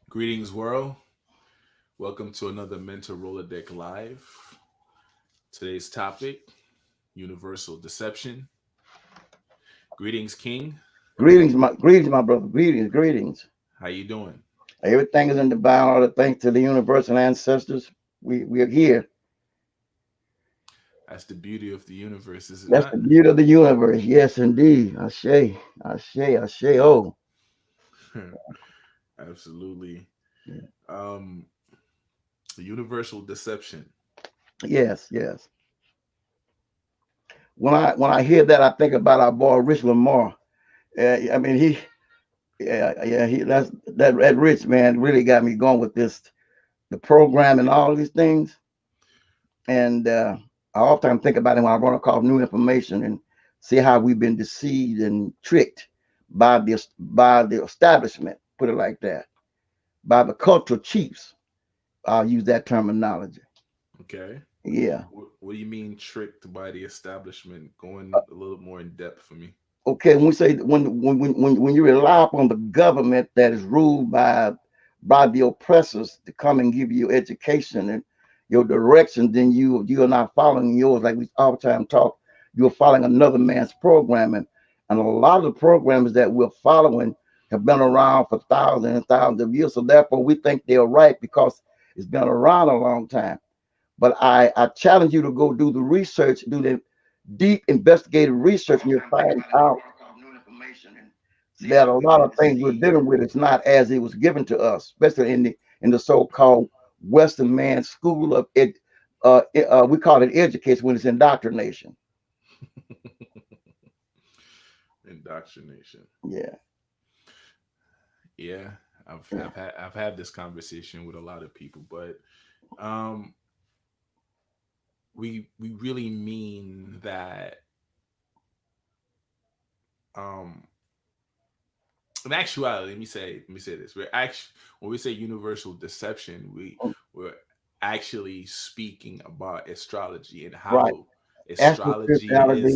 Greetings, world. Welcome to another MEN-talRollaDeK Live. Today's topic, universal deception. Greetings, King. Greetings, my brother. Greetings. How you doing? Everything is in the Bible. All the thanks to the universal ancestors. We are here. That's the beauty of the universe, is it That's not? the beauty of the universe. Yes, indeed. Ashe. Oh, Absolutely. Um, universal deception. yes. When I hear that, I think about our boy Rich Lamar. I mean, he that Rich man really got me going with the program and all these things. And I often think about it when I run across new information and see how we've been deceived and tricked by the establishment, put it like that, by the cultural chiefs. I'll use that terminology. Okay. Yeah. What do you mean tricked by the establishment? Uh, Going a little more in depth for me. Okay. When we say when you rely upon the government that is ruled by the oppressors to come and give you education and your direction, then you are not following yours. Like we all the time talk, you're following another man's programming, and a lot of the programs that we're following have been around for thousands and thousands of years. So therefore, we think they're right because it's been around a long time. But I challenge you to go do the research, do the deep investigative research, and you'll find out that a lot of things we're dealing with is not as it was given to us, especially in the so-called Western man school of it. We call it education when it's indoctrination. Indoctrination. Yeah, Yeah, I've yeah. I've had I've had this conversation with a lot of people, but um, we really mean that um in actuality, let me say this. We're actually when we say universal deception, we're actually speaking about astrology and Right. how astrology is Astrospirituality, and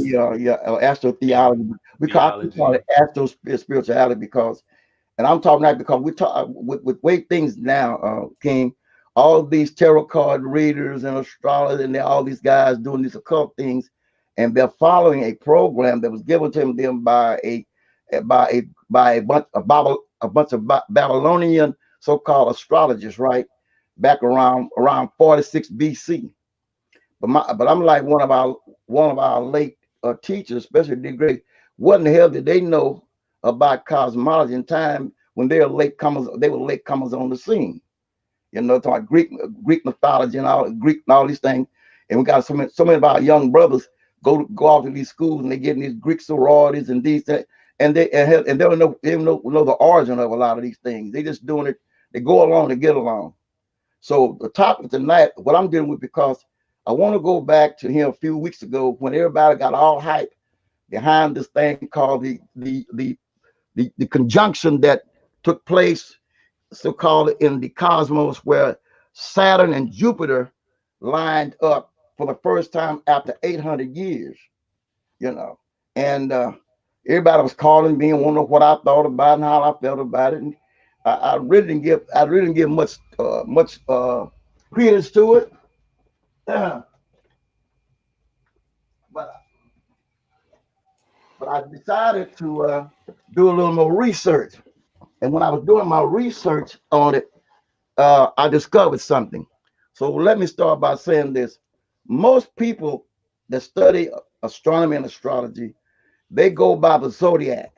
astrotheology. We call it theology. astrospirituality because, and I'm talking that because we talk with way things now, King. All these tarot card readers and astrologers and all these guys doing these occult things, and they're following a program that was given to them by a bunch of Babylonian so-called astrologers, right? Back around 46 BC. But I'm like one of our late teachers, especially the great. What in the hell did they know about cosmology in time when they were late comers? They were late comers on the scene. Talking about Greek mythology and all Greek and all these things. And we got so many of our young brothers go off to these schools and they get in these Greek sororities and these things, and they don't know the origin of a lot of these things. They just doing it. They go along to get along. So the topic tonight, what I'm dealing with, because I want to go back to here a few weeks ago when everybody got all hype behind this thing called the conjunction that took place, so called in the cosmos, where Saturn and Jupiter lined up for the first time after 800 years. You know, and everybody was calling me and wondering what I thought about and how I felt about it. And I really didn't give much credence to it. but but I decided to do a little more research. And when I was doing my research on it, I discovered something. So let me start by saying this: most people that study astronomy and astrology, they go by the zodiac,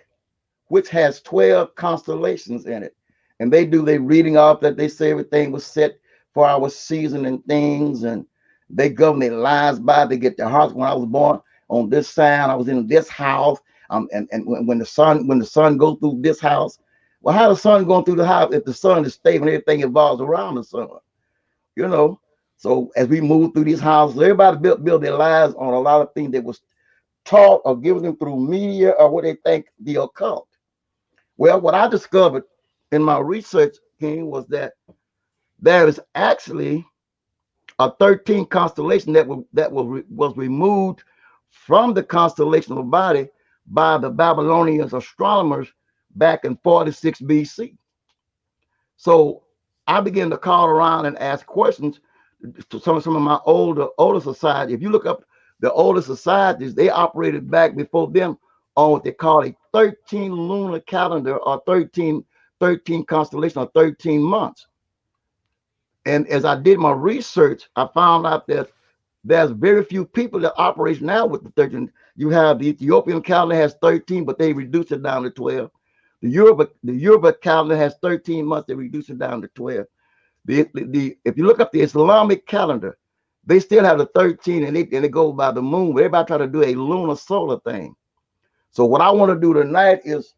which has 12 constellations in it. And they do their reading off that they say everything was set for our season and things, and they govern their lives by. They get their hearts. When I was born on this sign, I was in this house. And when the sun goes through this house, well, how the sun going through the house if the sun is stable and everything evolves around the sun? You know. So as we move through these houses, everybody build their lives on a lot of things that was taught or given them through media or what they think the occult. Well, what I discovered in my research, King, was that there is actually a 13 constellation that was removed from the constellation of body by the Babylonian astronomers back in 46 BC. So I began to call around and ask questions to some of my older society. If you look up the older societies, they operated back before them on what they call a 13 lunar calendar, or 13 constellation, or 13 months. And as I did my research, I found out that there's very few people that operate now with the 13. You have the Ethiopian calendar has 13, but they reduced it down to 12. The Yoruba calendar has 13 months, they reduced it down to 12. If you look up the Islamic calendar, they still have the 13, and they go by the moon. But everybody try to do a lunar solar thing. So what I want to do tonight is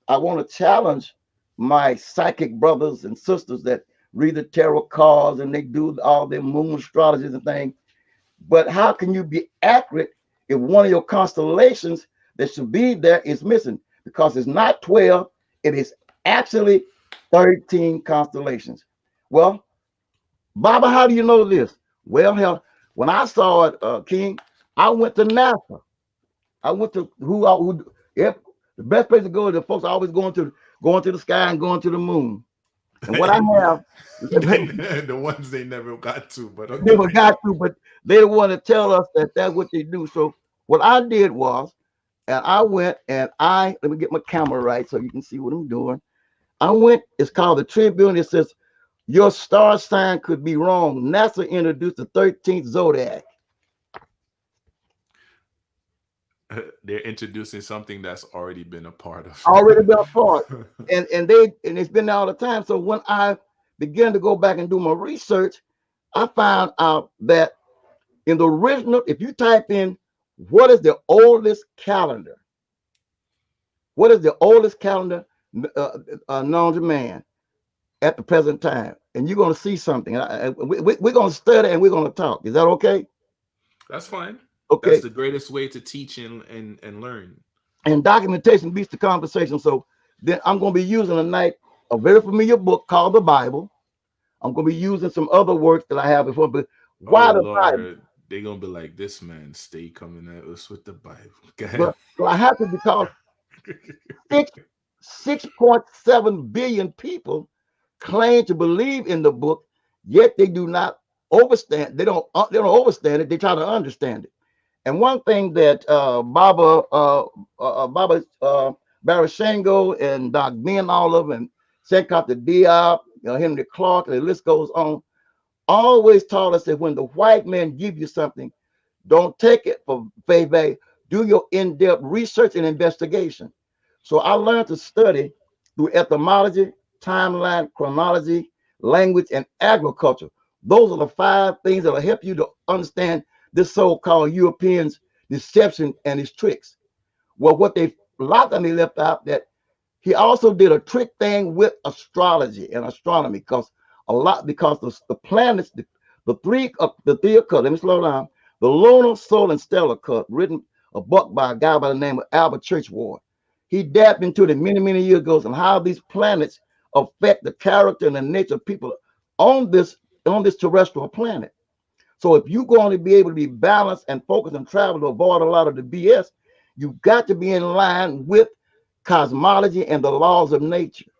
I want to challenge my psychic brothers and sisters that read the tarot cards and they do all their moon astrologies and things. But how can you be accurate if one of your constellations that should be there is missing? Because it's not 12, it is actually 13 constellations. Well, Baba, how do you know this? Well, hell, when I saw it, King, I went to NASA. I went to yep, the best place to go is the folks always going to the sky and going to the moon. And what I have, The ones they never got to, but never okay. got to, but they want to tell us that that's what they do. So what I did was, and I went and let me get my camera right so you can see what I'm doing. I went, it's called the Tribune. It says, your star sign could be wrong. NASA introduced the 13th zodiac. They're introducing something that's already been a part of. Already been apart. And it's been there all the time. So when I began to go back and do my research, I found out that in the original, if you type in what is the oldest calendar, what is the oldest calendar known to man at the present time, and you're going to see something. We're going to study and we're going to talk. Is that okay? That's fine. That's Okay. the greatest way to teach and learn. And documentation beats the conversation. So then I'm going to be using tonight a very familiar book called the Bible. I'm going to be using some other works that I have before. But Oh why the Bible? Lord, they're gonna be like, this man stay coming at us with the Bible. Okay. Well, I have to, because six 6.7 billion people claim to believe in the book, yet they do not overstand. They don't overstand it. They try to understand it. And one thing that Baba Barashango and Doc Ben Olive and Sekat Diop, Henry Clark, and the list goes on, always taught us that when the white man give you something, don't take it for faith value. Do your in-depth research and investigation. So I learned to study through etymology, timeline, chronology, language, and agriculture. Those are the 5 things that will help you to understand this so-called Europeans' deception and his tricks. Well, what they a lot of them they left out that he also did a trick thing with astrology and astronomy, because the planets, the three occult. Let me slow down. The lunar, solar, and stellar occult, written a book by a guy by the name of Albert Churchward. He dabbed into it many years ago and how these planets affect the character and the nature of people on this terrestrial planet. So if you're going to be able to be balanced and focused and travel to avoid a lot of the BS, you've got to be in line with cosmology and the laws of nature.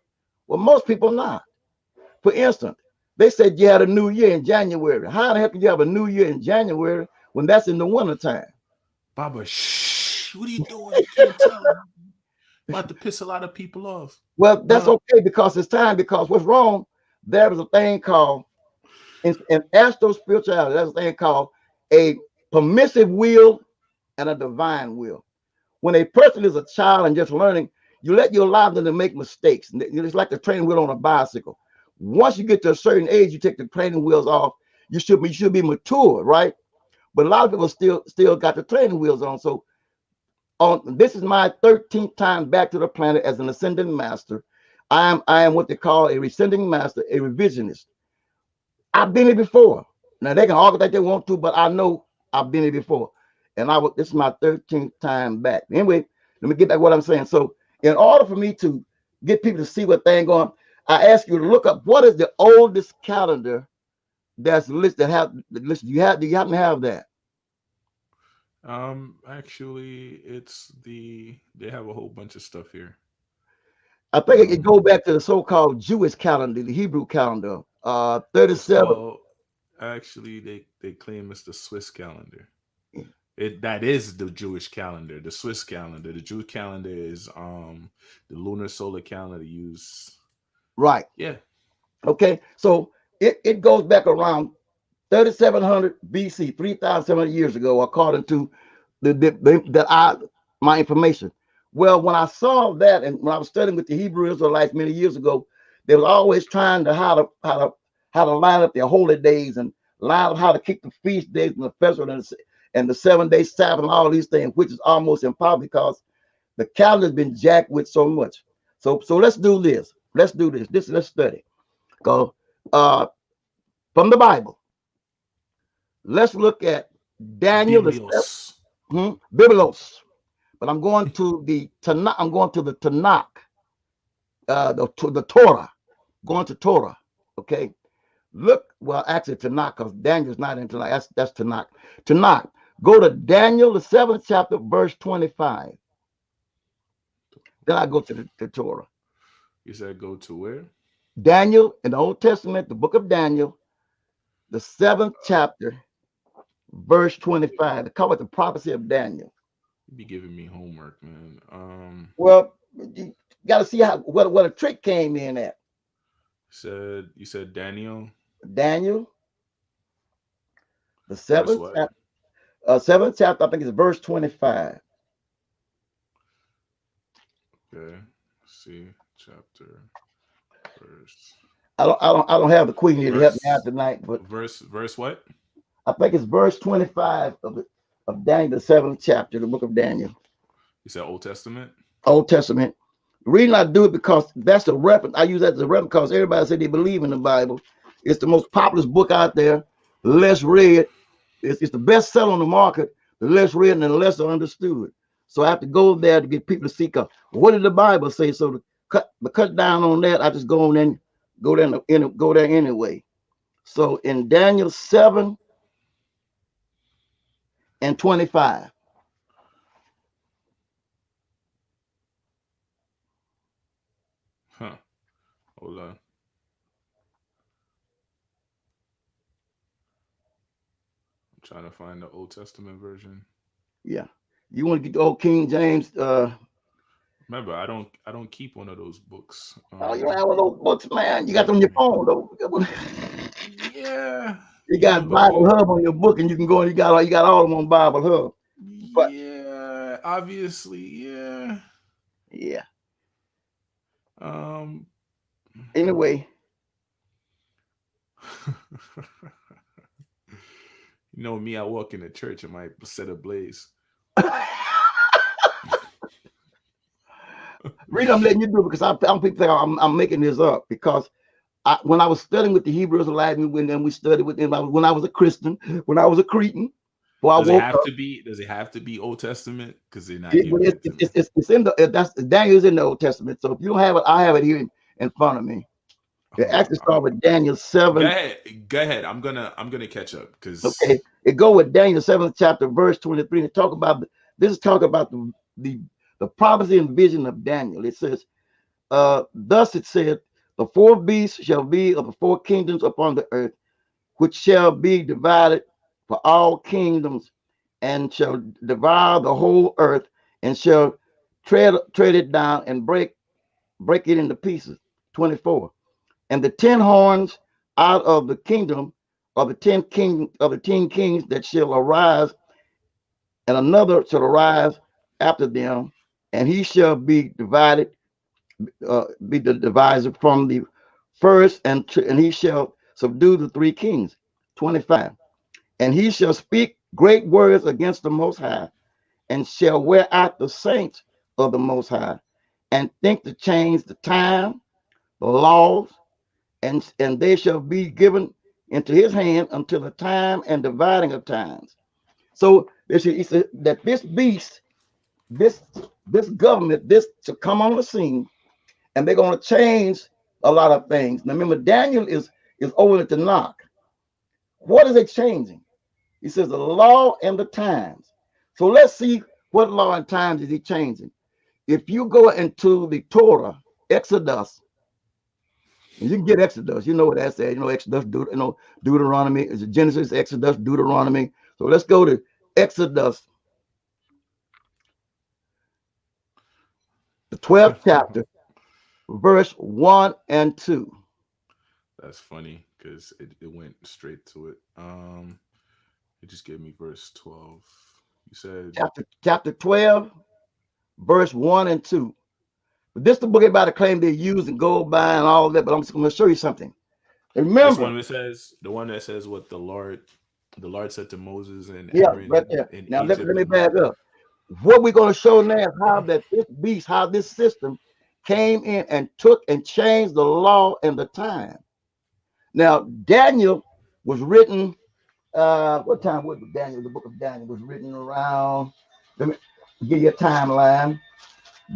Well, most people not. For instance, they said you had a new year in January. How the heck can you have a new year in January when that's in the wintertime? Baba, shh. What are you doing? You can't tell. About to piss a lot of people off. Well, that's No. okay because it's time. Because what's wrong? There is a thing called in astro spirituality. There's a thing called a permissive will and a divine will. When a person is a child and just learning, you let you allow them to make mistakes. It's like the training wheel on a bicycle. Once you get to a certain age, you take the training wheels off. You should be mature, right? But a lot of people still got the training wheels on. So this is my 13th time back to the planet as an ascending master. I am what they call a rescinding master, a revisionist. I've been here before. Now they can argue that they want to, but I know I've been here before. And this is my 13th time back. Anyway, let me get back to what I'm saying. So in order for me to get people to see what thing going, I ask you to look up what is the oldest calendar that's listed. Have listen, do you happen to have that? Actually, it's they have a whole bunch of stuff here. I think it Um, go back to the so-called Jewish calendar, the Hebrew calendar. It's 37. called, actually, they claim it's the Swiss calendar. It that is the Jewish calendar, the Swiss calendar. The Jewish calendar is the lunar solar calendar use. Right. Yeah. Okay. So it goes back around 3700 BC, 3,700 years ago, according to that I my information. Well, when I saw that, and when I was studying with the Hebrew Israelites many years ago, they was always trying to how to line up their holy days and line up how to keep the feast days and the festival and the 7 day Sabbath and all these things, which is almost impossible because the calendar's been jacked with so much. So let's do this. Let's do this. Let's study. Go from the Bible. Let's look at Daniel the Biblios. Biblos. But I'm going to the Tanakh. I'm going to the Tanakh, the Torah. Going to Torah. Okay. Look, well, actually Tanakh, because Daniel's not in Tanakh. That's Tanakh. Tanakh. Go to Daniel the 7th chapter, verse 25. Then I go to the Torah. You said go to where? Daniel in the Old Testament, the book of Daniel, the 7th chapter, verse 25. They call it the prophecy of Daniel. You be giving me homework, man. Well, you got to see how what a trick came in at. You said Daniel. Daniel, the Verse seventh what? chapter, seventh chapter, I think it's verse 25. Okay. See chapter, verse, I don't have the queen here to help me out verse, tonight, but verse what? I think it's verse 25 of Daniel, the 7th chapter, the book of Daniel, You said Old Testament. Old Testament. The reason I do it because that's a reference. I use that as a reference because everybody said they believe in the Bible. It's the most popular book out there, less read. It's the best seller on the market, the less read and the less understood. So I have to go there to get people to seek up. What did the Bible say? So to cut down on that, I just go on and go there anyway. So in Daniel 7 and 25. Huh. Hold on. I'm trying to find the Old Testament version. Yeah. You want to get the old King James? Remember, I don't keep one of those books. Oh, you don't have one of those books, man. You got them With on your me. phone though. Yeah. You Even got Bible before. Hub on your book, and you can go and you got all of them on Bible Hub. But Yeah. Obviously. Yeah. yeah. Um. Anyway, You know me. I walk in the church and might set ablaze. read. I'm letting you do it because I'm people think I'm making this up because when I was studying with the Hebrew Israelites, when we studied with them, when I was a Christian, when I was a Cretan, before I Does it woke have up, to be? Does it have to be Old Testament? Because they're not it, but giving it to me. it's in the that's Daniel's in the Old Testament. So if you don't have it, I have it here in front of me. It Hold on. actually start with Daniel Go 7. ahead. Go ahead. I'm gonna catch up because Okay, it go with Daniel 7th chapter, verse 23. To talk about this is talk about the the prophecy and vision of Daniel. It says, thus it said, the four beasts shall be of the four kingdoms upon the earth, which shall be divided for all kingdoms, and shall devour the whole earth, and shall tread it down and break it into pieces. 24. And the 10 horns out of the kingdom of the 10 kings that shall arise, and another shall arise after them, and he shall be divided, be the divisor from the first, and he shall subdue the 3 kings. 25. And he shall speak great words against the Most High, and shall wear out the saints of the Most High, and think to change the time, the laws, and they shall be given into his hand until the time and dividing of times. So he said that this beast, this this government, this to come on the scene, and they're going to change a lot of things. Now remember, Daniel is over to knock. What is it changing? He says the law and the times. So let's see what law and times is he changing. If you go into the Torah, Exodus, And you can get Exodus. You know what that says. You know, Exodus, Deuteronomy. Is it Genesis, Exodus, Deuteronomy? So let's go to Exodus, the 12th chapter, verse 1 and 2. That's funny because it went straight to it. It just gave me verse 12. You said Chapter 12, verse 1 and 2. But this the book everybody claim they use and go by and all that, but I'm just going to show you something. this Remember, one that says the one that says what the Lord said to Moses and yeah, right Aaron there. in Now let Egypt me and back up. What we're going to show now is how that this beast, how this system came in and took and changed the law and the time. Now, Daniel was written, what time was Daniel? The book of Daniel was written around, let me give you a timeline.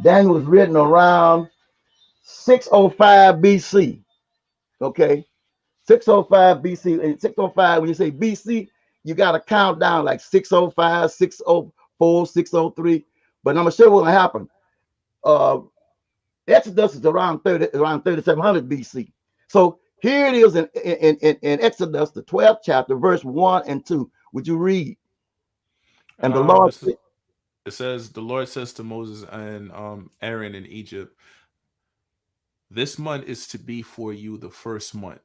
Daniel was written around 605 BC. Okay, 605 BC. And 605, when you say BC, you got to count down like 605, 604, 603. But I'm gonna show you what's gonna happen. Uh, Exodus is around 3700 BC. So here it is in Exodus, the 12th chapter, verse 1 and 2. Would you read? And the Lord this is said, it says the Lord says to Moses and Aaron in Egypt, this month is to be for you the first month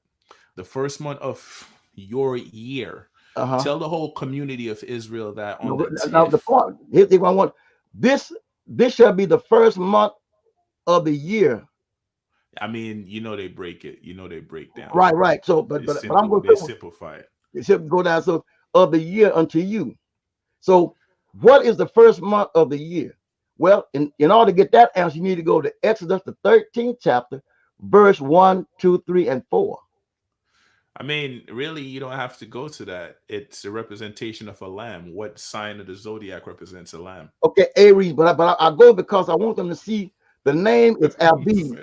of your year. uh-huh. Tell the whole community of Israel that on Now, the now the 10th, point, here's the one I want. This this shall be the first month of the year. I mean, they break it. They break down. Right, right. So, but I'm going They to simplify it. it should go down. So of the year unto you. So what is the first month of the year? Well, in order to get that answer, you need to go to Exodus, the 13th chapter, verse 1, 2, 3, and 4. I mean, really, you don't have to go to that. It's a representation of a lamb. What sign of the zodiac represents a lamb? Okay, Aries, but I go because I want them to see the name is Abib.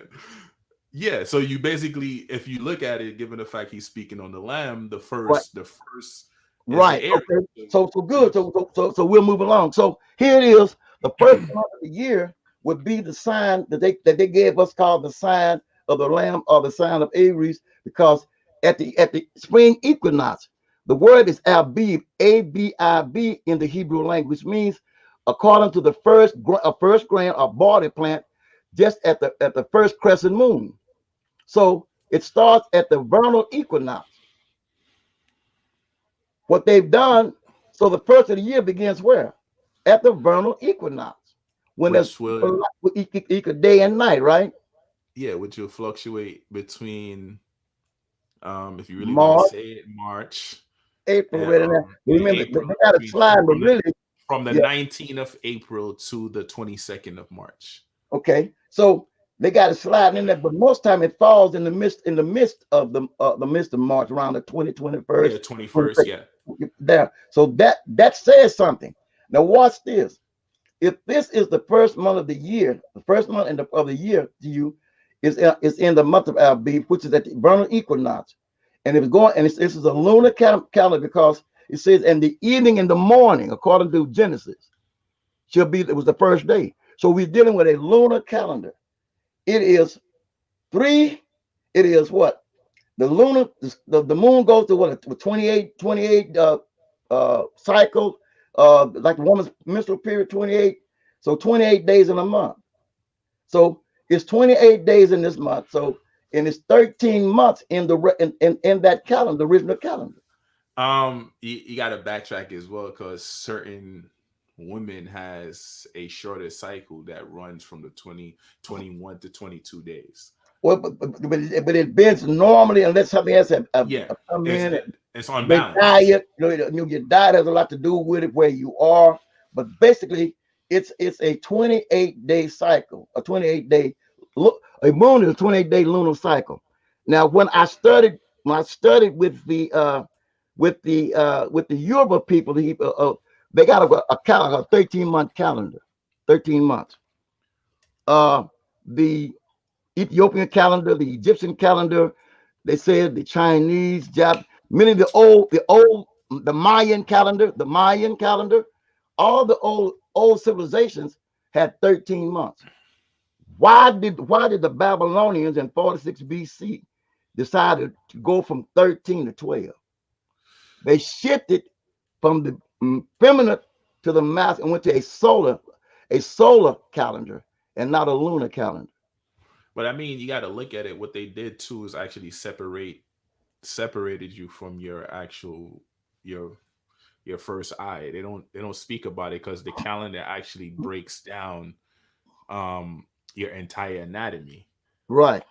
Yeah, so you basically, if you look at it, given the fact he's speaking on the lamb, Right, the first is the right. Aries. Okay. So, So so good. you, So we'll move along. So here it is. The first month of the year would be the sign that they gave us called the sign of the Lamb or the sign of Aries, because at the spring equinox, the word is Abib, Abib in the Hebrew language, means according to the first grain of barley plant, just at the first crescent moon. So it starts at the vernal equinox. What they've done, so the first of the year begins where? At the vernal equinox, when there's which will, equal day and night, right? yeah, which will fluctuate between, if you really want to March, say it, March, April, and right in there. Remember, they April, got a between slide, but really, from the yeah, 19th of April to the 22nd of March. okay. So they got it sliding in there, but most time it falls in the midst of the midst of March, around the 20, Yeah, 21st, 21st. 22nd, Yeah. there. So that says something. Now watch this. If this is the first month of the year, the first month of the year to you is in the month of Abib, which is at the vernal equinox, and it's going, and this is a lunar calendar, because it says, "And the evening and the morning," according to Genesis, shall be. It was the first day. So we're dealing with a lunar calendar. It is three. It is what the lunar. The moon goes to what, 28 cycles. Like the woman's menstrual period, 28. So 28 days in a month. So it's 28 days in this month. So, and it's 13 months in that calendar, the original calendar. You got to backtrack as well because certain women has a shorter cycle that runs from the 21 to 22 days. Well, but it bends normally unless something else Yeah, come it's in. it's Your unbalanced. diet, your diet has a lot to do with it, where you are. But basically, it's a 28-day cycle, a 28-day look. A moon is a 28-day lunar cycle. Now, when I studied with the Yoruba people, they got a calendar, a 13-month calendar, 13 months. Uh, the Ethiopian calendar, the Egyptian calendar, they said the Chinese, many of the Mayan calendar, all the old civilizations had 13 months. Why did the Babylonians in 46 BC decided to go from 13 to 12. They shifted from the feminine to the masculine and went to a solar calendar and not a lunar calendar. But I mean, you got to look at it. What they did too is actually separated you from your actual your your first eye. They don't speak about it because the calendar actually breaks down your entire anatomy. Right.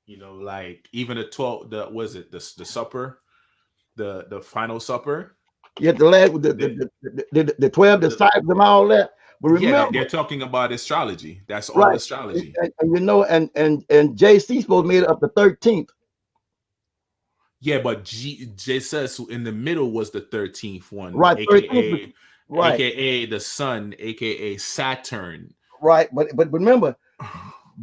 Like even the 12, the was it the supper, the final supper. You had the last The, the 12 the disciples and all that. But yeah, remember, they're talking about astrology. That's all right. astrology. And and JC supposed to made it up the 13th. Yeah, but Jesus in the middle was the 13th one, Right, 13th. aka Right, the sun, aka Saturn. right. But remember,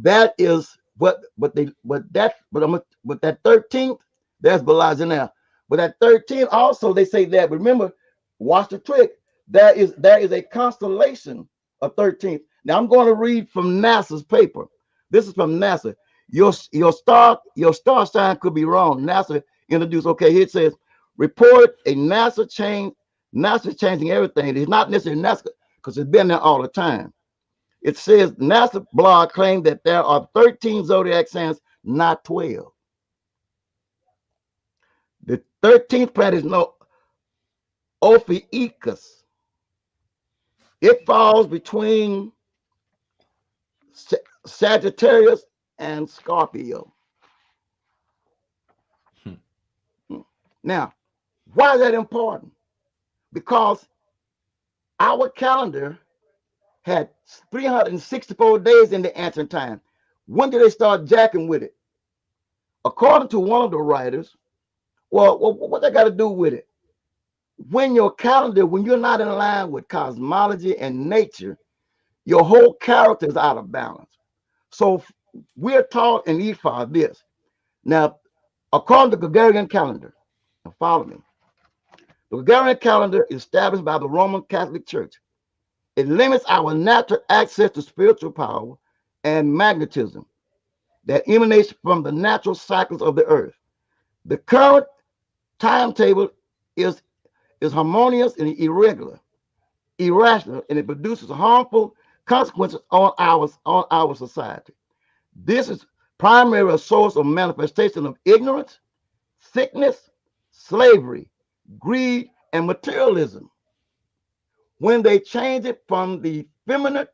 that is what they but that 13th, that's Belize now. But that 13th also they say that, but remember, watch the trick. There is a constellation of 13th. Now I'm going to read from NASA's paper. This is from NASA. Your star sign could be wrong. NASA introduced, okay, here it says report a NASA changing everything. It's not necessarily NASA because it's been there all the time. It says NASA blog claimed that there are 13 zodiac signs, not 12. The 13th planet is no Ophiuchus. It falls between Sagittarius and Scorpio. Hmm. Now, why is that important? Because our calendar had 364 days in the ancient time. When did they start jacking with it? According to one of the writers, well, what they got to do with it? When you're not in line with cosmology and nature, your whole character is out of balance. So we're taught in EFA this. Now, according to the Gregorian calendar, now follow me. The Gregorian calendar is established by the Roman Catholic Church. It limits our natural access to spiritual power and magnetism that emanates from the natural cycles of the earth. The current timetable is, is harmonious and irrational, and it produces harmful consequences on our society. This is primarily a source of manifestation of ignorance, sickness, slavery, greed, and materialism. When they change it from the feminine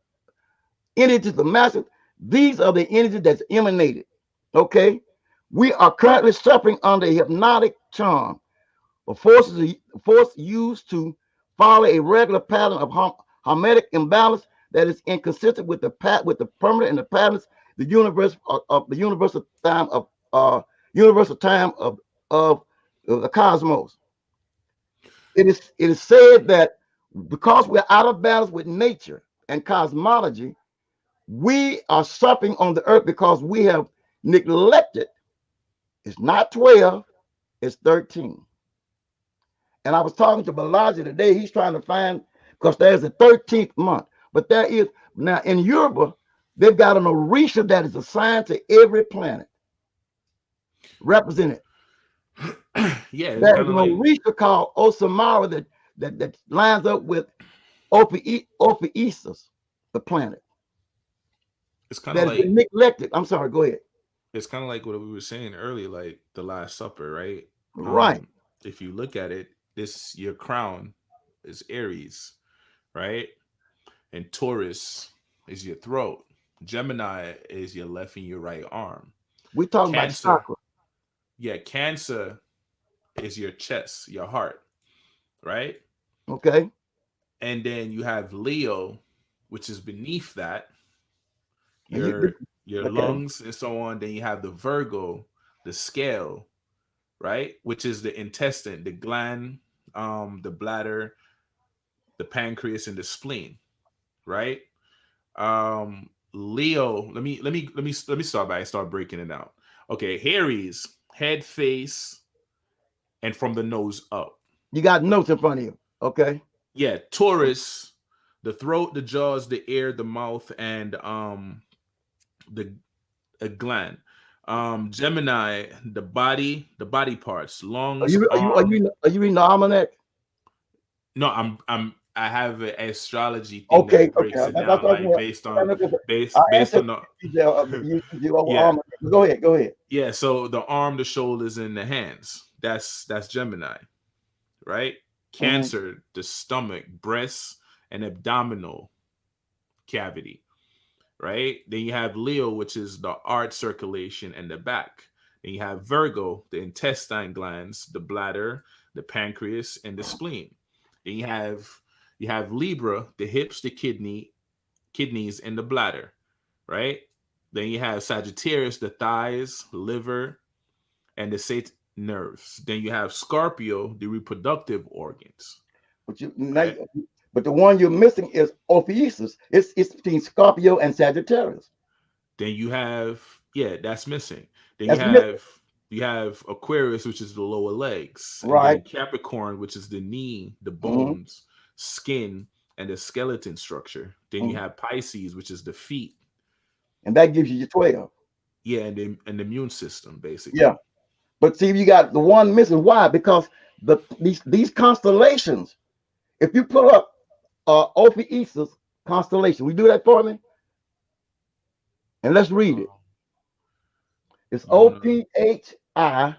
energy to the masculine, these are the energies that's emanated. Okay, we are currently suffering under a hypnotic charm, a force used to follow a regular pattern of harmonic imbalance that is inconsistent with the permanent and the patterns the universe of the universal time of the cosmos. It is said that because we're out of balance with nature and cosmology, we are suffering on the earth because we have neglected. It's not 12, it's 13. And I was talking to Balaji today. He's trying to find, because there's a 13th month. But there is, now in Europe, they've got an Orisha that is assigned to every planet, represented. Yeah, it's There's kind an of like Orisha called Osamara that lines up with Ophiuchus, the planet, it's kind of that has been like neglected. I'm sorry, go ahead. it's kind of like what we were saying earlier, like the Last Supper, right? Right. Um, if you look at it, this your crown is Aries, right? And Taurus is your throat. Gemini is your left and your right arm. We're talking about Cancer, chakra. yeah, Cancer is your chest, your heart, right? Okay. And then you have Leo, which is beneath that, And you your okay. lungs and so on. Then you have the Virgo, the scale, right? Which is the intestine, the gland, the bladder, the pancreas, and the spleen, right? Leo, let me start breaking it down. Okay, Aries, head, face, and from the nose up. You got notes in front of you. Okay. Yeah, Taurus, the throat, the jaws, the ear, the mouth, and the a gland. Gemini, the body parts, Are lungs, you are you are arm. you are you reading the almanac? No, I have an astrology thing Okay, that okay. breaks it That's down, what like I based answered on the you over yeah, almanac. Go ahead, go ahead. yeah. So the arm, the shoulders, and the hands. That's Gemini, right? Hmm. Cancer, the stomach, breasts, and abdominal cavity, right? Then you have Leo, which is the art circulation and the back. Then you have Virgo, the intestine glands, the bladder, the pancreas, and the spleen. Then you have Libra, the hips, the kidneys, and the bladder, right? Then you have Sagittarius, the thighs, liver, and the sate nerves. Then you have Scorpio, the reproductive organs, But you now, right? but the one you're missing is Ophiuchus. It's between Scorpio and Sagittarius. Then you have yeah, that's missing. Then you That's missing, have you have Aquarius, which is the lower legs, and right? then Capricorn, which is the knee, the Hmm. bones, skin, and the skeleton structure. Then you Hmm. have Pisces, which is the feet, And that gives you your 12. yeah, and the immune system, Yeah. basically. But see, you got the one missing. Why? Because these constellations. If you put up Ophiuchus constellation, we do that for me, and let's read it. Um, It's you O wanna P H I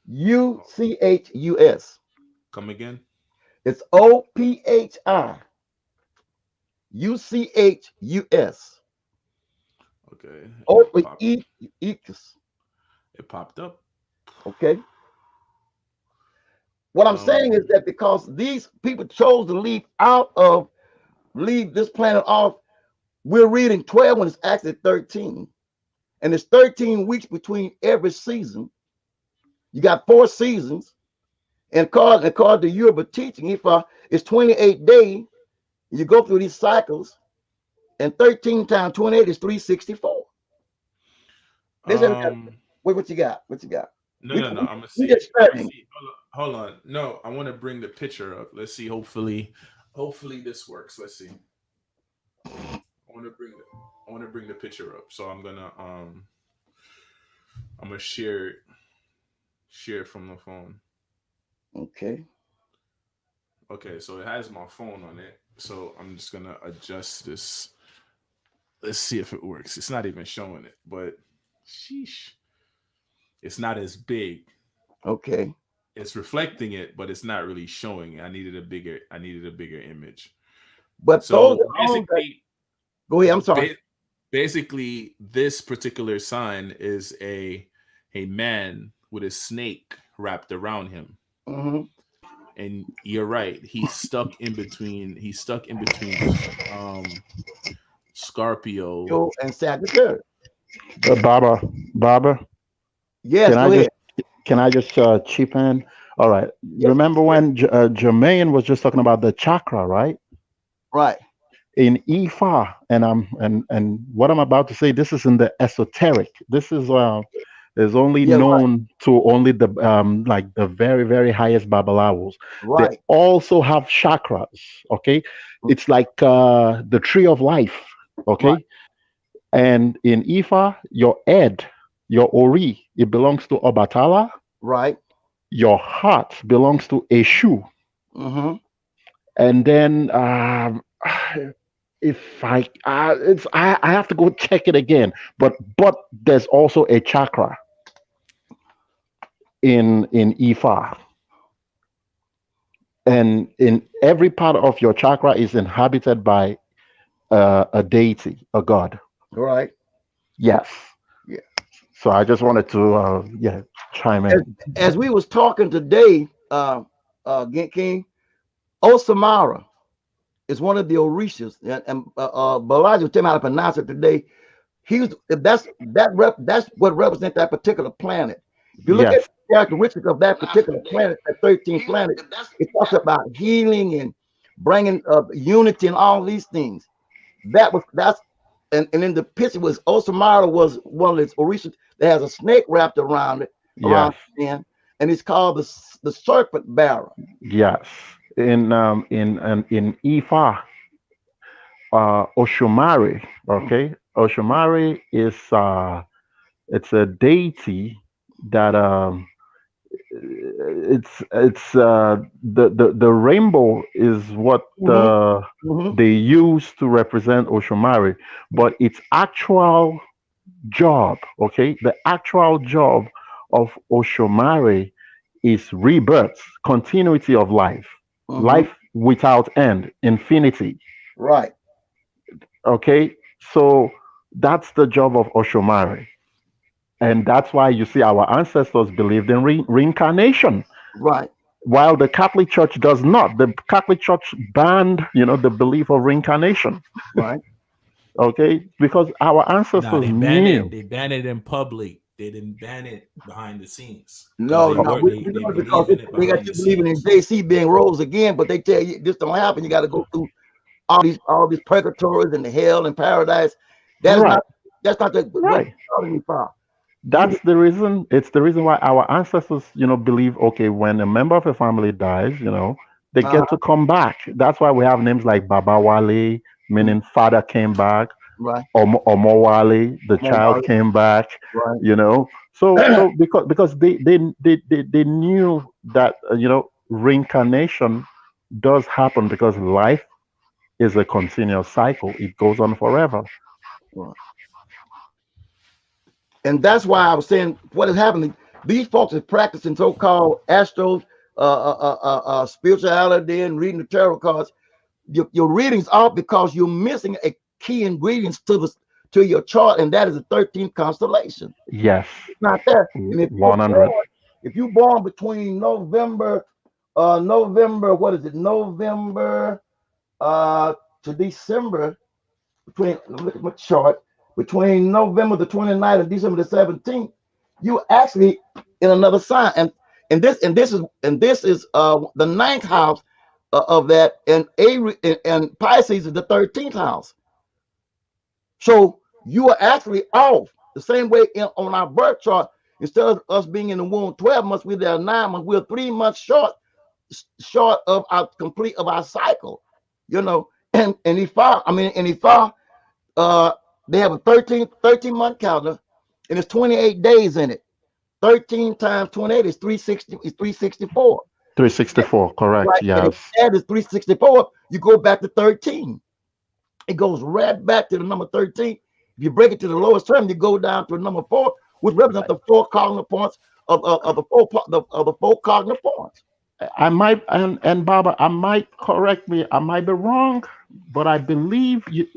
U oh, C H U S. come again? It's Ophiuchus. Okay, it popped. Ophiuchus. It popped up. Okay. What I'm saying is Um, that because these people chose to leave this planet off, we're reading 12 when it's actually 13. And it's 13 weeks between every season. You got 4 seasons. And according to Yoruba teaching, if it's 28 days, you go through these cycles, and 13 times 28 is 364. This is um, what you got. What you got? no, We, no, no. we, I'm gonna we see. just I'm gonna studying. see. Hold on. Hold on. No, I want to bring the picture up. Let's see. Hopefully this works. Let's see. I want to bring the. I want to bring the picture up. So I'm gonna share it from the phone. Okay. Okay, so it has my phone on it. So I'm just gonna adjust this. Let's see if it works. It's not even showing it, but sheesh, it's not as big. Okay. It's reflecting it, but it's not really showing it. I needed a bigger image. But those So at home that basically, go ahead. I'm sorry. ba- basically, this particular sign is a man with a snake wrapped around him. Hmm. And you're right. He's stuck in between Scorpio. Yo, and Sagittarius. Baba, Baba, Yes, can go I ahead. just chip in? All right. Yes, Remember yes, when Jermaine was just talking about the chakra, right? right, In Ifa, and what I'm about to say, this is in the esoteric. This is only yeah, right, known to only the like the very very highest babalawos. They right, also have chakras. Okay, it's like the tree of life. right, Okay, and in Ifa, your head, your ori, it belongs to Obatala. right. Your heart belongs to Eshu. Hmm. And then if I have to go check it again. But there's also a chakra in Ifa, and in every part of your chakra is inhabited by a deity, a god. Right. Yes. Yeah. So I just wanted to chime As, in. as we was talking today, King Osamara is one of the Orishas, and Balaji will tell me how to pronounce it today. That's what represents that particular planet. If you look at Yes. the characteristics of that particular planet, that 13th planet, it talks about healing and bringing unity and all these things. That's and in the picture was Osamara was one of these Orishas that has a snake wrapped around it around Yes. his hand, and it's called the serpent bearer. Yes. In Ifa, Oshomari. Okay, Oshomari is It's a deity that the rainbow is what Mm-hmm. Mm-hmm. they use to represent Oshomari, but its actual job, okay, the actual job of Oshomari is rebirth, continuity of life, Mm-hmm. life without end, infinity. Right. Okay, so that's the job of Oshomari, and that's why you see our ancestors believed in reincarnation, Right. while the Catholic Church does not. The Catholic Church banned, the belief of reincarnation. Right. Okay, because our Nah, ancestors they ban it. knew. They ban it in public. They didn't ban it behind the scenes because No, no, they we they know it because believe in it they got behind you the believing in scenes. JC being rose again, but they tell you this don't happen. You got to go through all these purgatories and the hell and paradise. That is Right, not that's not the what right. started me from. You That's the reason. It's the reason why our ancestors, believe, okay, when a member of a family dies, they get to uh-huh. come back. That's why we have names like Baba Wale, meaning father came back, Right. or Wale, the child came back. Right. So because they knew that reincarnation does happen because life is a continuous cycle. It goes on forever. Right. And that's why I was saying what is happening. These folks are practicing so-called spirituality and reading the tarot cards. Your readings off because you're missing a key ingredients to your chart, and that is the 13th constellation. Yes, It's not there. And 100. if you're born between November, what is it? November to December, between look at my chart, between November the 29th and December the 17th, you actually in another sign. And this is the ninth house of that, and Pisces is the 13th house. So you are actually off the same way on our birth chart. Instead of us being in the womb 12 months, we're there 9 months. We're 3 months short of our complete of our cycle. And Ifa, uh, they have a 13 month calendar, and it's 28 days in it. 13 times 28 is 360. Is 364. 364, correct, Right, and if yes. you add this 364, you go back to 13. It goes right back to the number 13. If you break it to the lowest term, you go down to the number 4, which represents the four cardinal points of the four cardinal points. I might, and Baba, I might, correct me, I might be wrong, but I believe this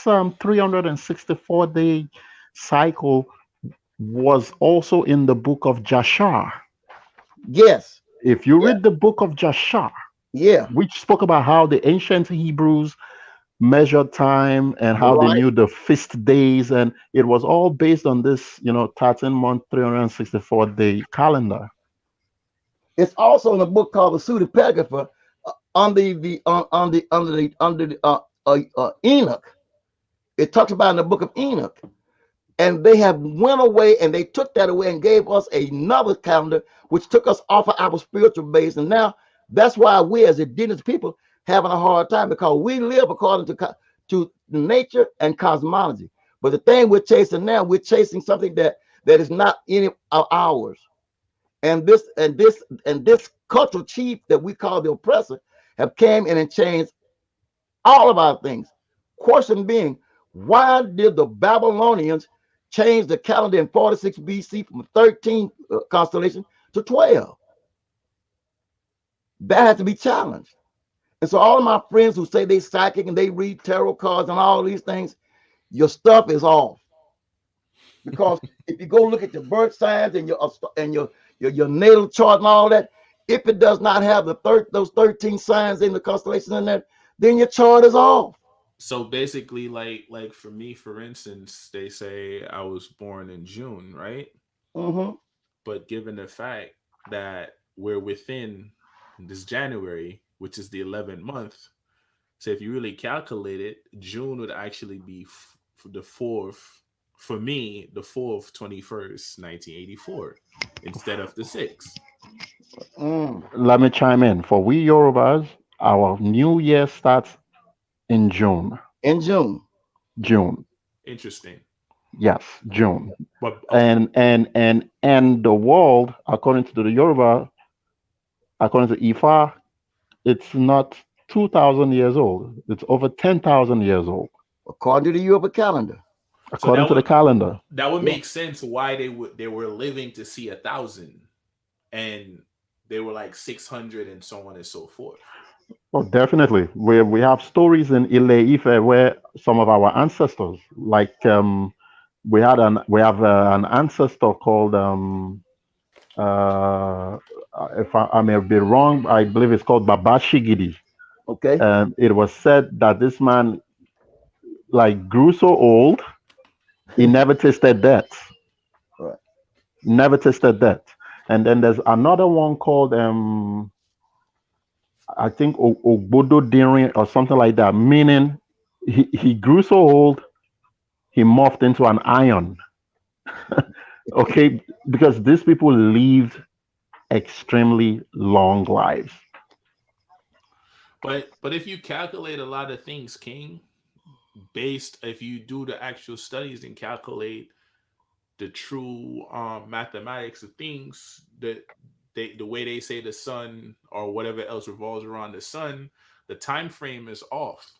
364-day cycle was also in the book of Jashar. Yes. If you Yeah. read the book of Jashar, Yeah. which spoke about how the ancient Hebrews measured time and how they Right. knew the feast days, and it was all based on this, 13-month, 364-day calendar. It's also in a book called the Pseudepigrapha under the Enoch. It talks about in the book of Enoch. And they have went away and they took that away and gave us another calendar, which took us off of our spiritual base. And now that's why we as indigenous people having a hard time, because we live according to nature and cosmology. But the thing we're chasing now, we're chasing something that is not any of ours. And this cultural chief that we call the oppressor have came in and changed all of our things. Question being, why did the Babylonians change the calendar in 46 BC from 13 constellation to 12? That has to be challenged. And so all of my friends who say they psychic and they read tarot cards and all these things, your stuff is off. Because if you go look at your birth signs and your natal chart and all that, if it does not have those 13 signs in the constellation in there, then your chart is off. So basically, like for me, for instance, they say I was born in June, right? Mm-hmm. But given the fact that we're within this January, which is the 11th month, so if you really calculate it, June would actually be the fourth, for me, the fourth 21st, 1984, instead of the sixth. Mm. Let me chime in. For we Yorubas, our new year starts in June. In June. June. Interesting. Yes, June. But And the world, according to the Yoruba, according to Ifa, it's not 2,000 years old. It's over 10,000 years old, according to the Yoruba calendar. so according to the calendar. that would Yeah. make sense why they were living to see 1,000, and they were like 600 and so on and so forth. Oh, definitely. We have stories in Ile Ife where some of our ancestors, like we have an ancestor called uh, if I may be wrong, I believe it's called Babashigidi. Okay. It was said that this man like grew so old he never tasted death, All right. never tasted death. And then there's another one called I think Ogbodo Dirin or something like that, meaning he grew so old he morphed into an iron. Okay, because these people lived extremely long lives. But if you calculate a lot of things, King, based if you do the actual studies and calculate the true mathematics of things, that the way they say the sun or whatever else revolves around the sun, the time frame is off.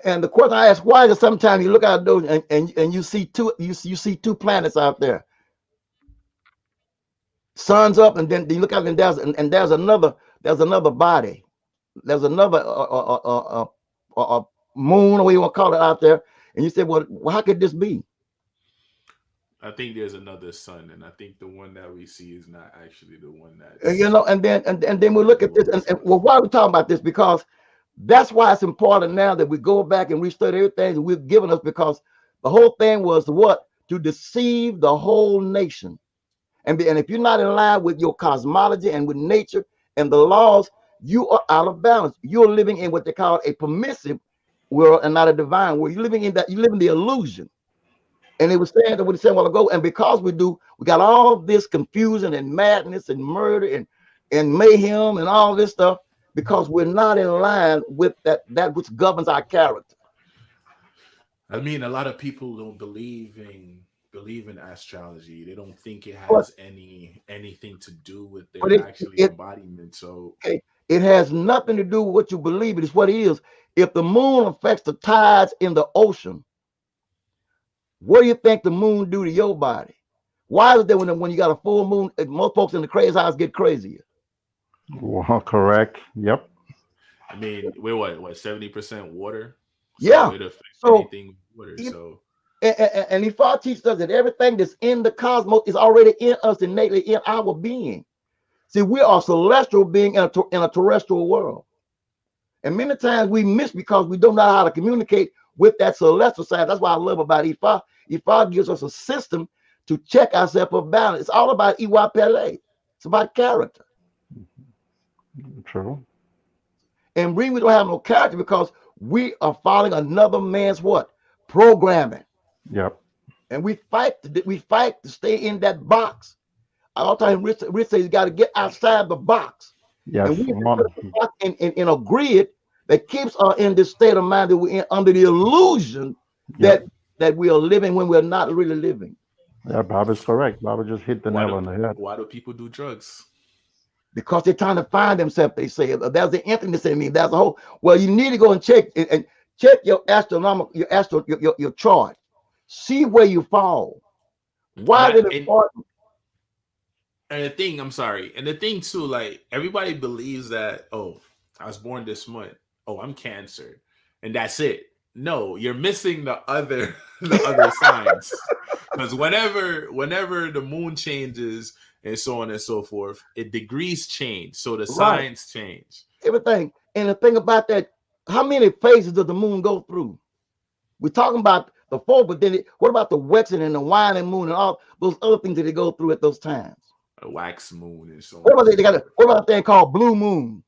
And the question I ask, why is it sometimes you look out those and you see you see two planets out there, sun's up, and then you look out and there's another body, there's another moon or what you want to call it out there, and you say, well, how could this be? I think there's another sun, and I think the one that we see is not actually the one You that's know, and then we look at what this, we and see. well, why are we talking about this? Because that's why it's important now that we go back and restudy everything that we've given us, because the whole thing was to what? To deceive the whole nation. And if you're not in line with your cosmology and with nature and the laws, you are out of balance. You're living in what they call a permissive world and not a divine world. You're living in that, you live in the illusion. And it was saying that what he said a while ago, and because we got all this confusion and madness and murder and mayhem and all this stuff, because we're not in line with that which governs our character. I mean, a lot of people don't believe in astrology. They don't think it But has anything to do with but their it actually it embodiment. So okay, it has nothing to do with what you believe. It is what it is. If the moon affects the tides in the ocean, what do you think the moon do to your body? Why is it that when you got a full moon, most folks in the crazy house get crazier? Well, correct. Yep. I mean, we're what 70% water, so Yeah. it affects So anything with water. if So and if our teaches us that everything that's in the cosmos is already in us innately in our being. See, we are celestial being in a terrestrial world. And many times we miss because we don't know how to communicate with that celestial side. That's why I love about Ifa. Ifa gives us a system to check ourselves for balance. It's all about Iwa Pele. It's about character. True. And we don't have no character because we are following another man's what? Programming. Yep. And we fight to stay in that box. All the time Rich says you got to get outside the box. Yes. And we have to put One. the box in a grid that keeps us in this state of mind that we're in under the illusion that Yep. that we are living when we're not really living. Yeah, Bob is correct. Bob just hit the nail on the head. why do people do drugs? Because they're trying to find themselves, they say. There's the emptiness in me. There's a whole. Well, you need to go and check your astronomical, your chart. See where you fall. Why is Not it and important? and the thing, I'm sorry, and the thing too, like everybody believes that, oh, I was born this month. Oh, I'm Cancer, and that's it. No, you're missing the other the other signs, because whenever the moon changes and so on and so forth, it degrees change, so the Right. signs change. Everything. And the thing about that, how many phases does the moon go through? We're talking about the four, but then what about the waxing and the waning moon and all those other things that they go through at those times? A wax moon and so What on and about so forth. what about a thing called blue moon?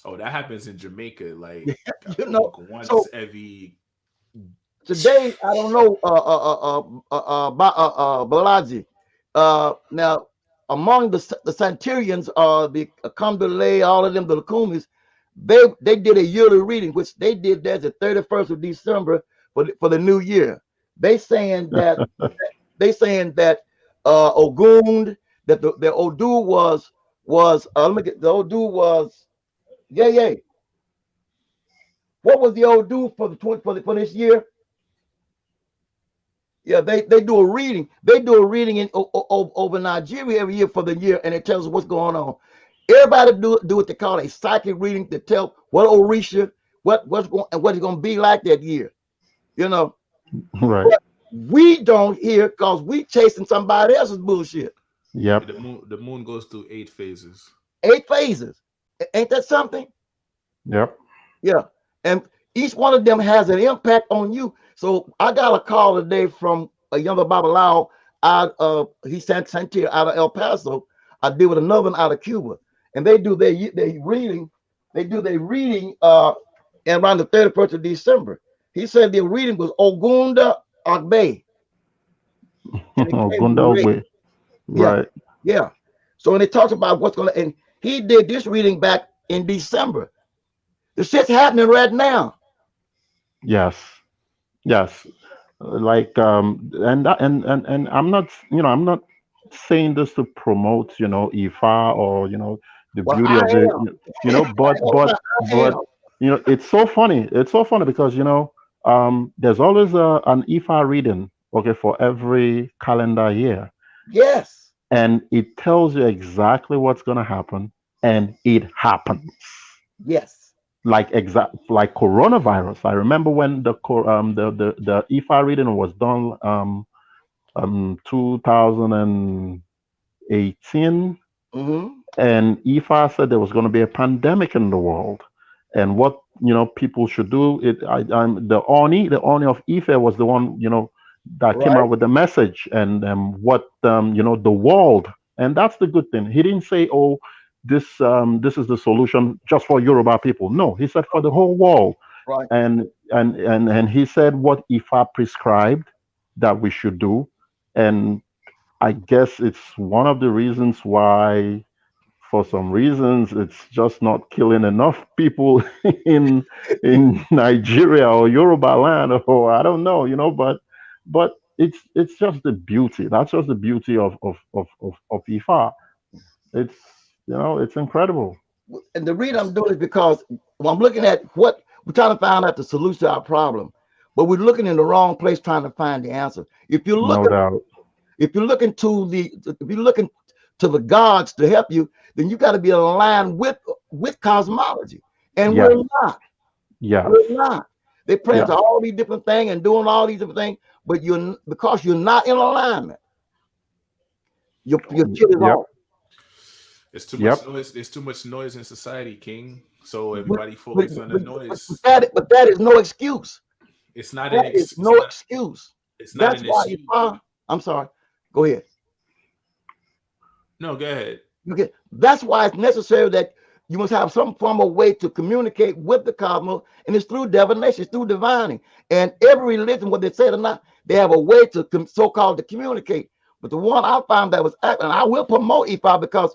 Oh, that happens in Jamaica, like I You know, think once so every. today I don't know Balaji. Now among the Centurions, the Akambele, all of them, the Lakumis, they did a yearly reading, which they did that the 31st of December for the new year. They saying that Ogun, that the Odu was let me get the Odu was, yeah, yeah. What was the Odu for the 20 for this year? Yeah, they do a reading. They do a reading in over Nigeria every year for the year, and it tells us what's going on. Everybody do what they call a psychic reading to tell what Orisha, what's going and what it's going to be like that year. You know, Right. but we don't hear because we chasing somebody else's bullshit. Yep. The moon goes through 8 phases. 8 phases, ain't that something? Yep. Yeah. And each one of them has an impact on you. So I got a call today from a younger Babalao out of he sent here out of El Paso. I deal with another one out of Cuba. And they do their reading, they do their reading around the 31st of December. He said the reading was Ogunda Agbe. And it came great. Gundogbe. Yeah, Right. yeah. So when it talks about what's gonna and he did this reading back in December. The shit's happening right now. Yes. Yes. Like and I'm not, I'm not saying this to promote, Ifa, or the Well, beauty I of it, am. I but am. it's so funny. It's so funny because there's always an Ifa reading, okay, for every calendar year, Yes. and it tells you exactly what's going to happen, and it happens. Yes. Like coronavirus. I remember when the IFA reading was done 2018, Mm-hmm. and IFA said there was going to be a pandemic in the world, and what people should do. I'm the Oni of Ife was the one that came Right. out with the message, and what the world, and that's the good thing. He didn't say, oh, this is the solution just for Yoruba people. No, he said for the whole world, Right. and he said what Ifa prescribed that we should do, and I guess it's one of the reasons why, for some reasons, it's just not killing enough people in Nigeria or Yoruba land, or I don't know, but it's just the beauty. That's just the beauty of Ifa. It's it's incredible. And the reason I'm That's doing it because I'm looking at what we're trying to find out the solution to our problem, but we're looking in the wrong place trying to find the answer. No doubt. If you're looking to if you're looking to the gods to help you, then you got to be aligned with cosmology, and Yes, we're not. yes, We're not. They're praying yes, to all these different things and doing all these different things, but you're because you're not in alignment, your shit is yep, off. it's too much yep, noise. There's too much noise in society, King. So But, everybody but, focus on the but, noise. but that is no excuse. It's not an That is ex. It's no not. excuse. It's not That's an why if excuse. I'm sorry. Go ahead. No, go ahead. That's why it's necessary that you must have some form of way to communicate with the cosmos, and it's through divination, it's through divining. And every religion, whether they say it or not, they have a way to so-called to communicate. But the one I found that was active, and I will promote Ifa because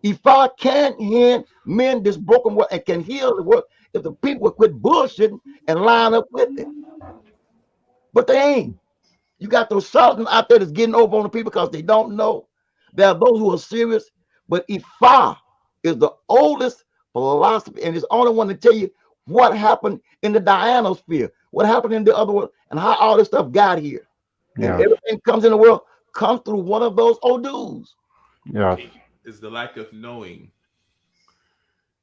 Ifa can mend this broken world and can heal the world if the people would quit bullshitting and line up with it. But they ain't. You got those charlatans out there that's getting over on the people because they don't know. There are those who are serious, but Ifa is the oldest philosophy, and it's the only one to tell you what happened in the Dianosphere, what happened in the other world, and how all this stuff got here. And yes, everything comes in the world comes through one of those Odus. yes. King is the lack of knowing.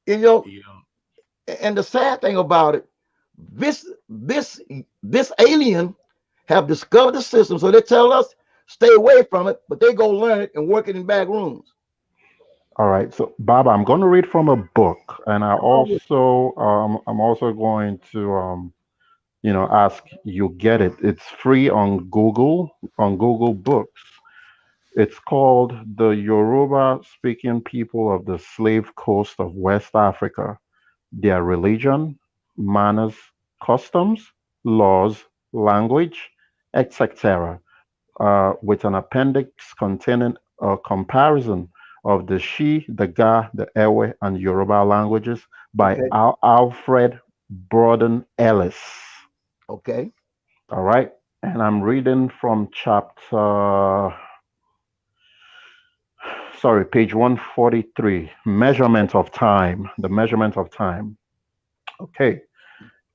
You know, You know. and the sad thing about it, this alien have discovered the system, so they tell us stay away from it, but they go learn it and work it in back rooms. All right. So, Baba, I'm going to read from a book, and I'm also going to ask you get it. It's free on Google Books. It's called The Yoruba Speaking People of the Slave Coast of West Africa, Their Religion, Manners, Customs, Laws, Language, etc., with an appendix containing a comparison of the Shi, the Ga, the Ewe, and Yoruba languages by Okay, Alfred Borden Ellis. okay, All right. and I'm reading from page 143, measurement of time, the measurement of time. Okay.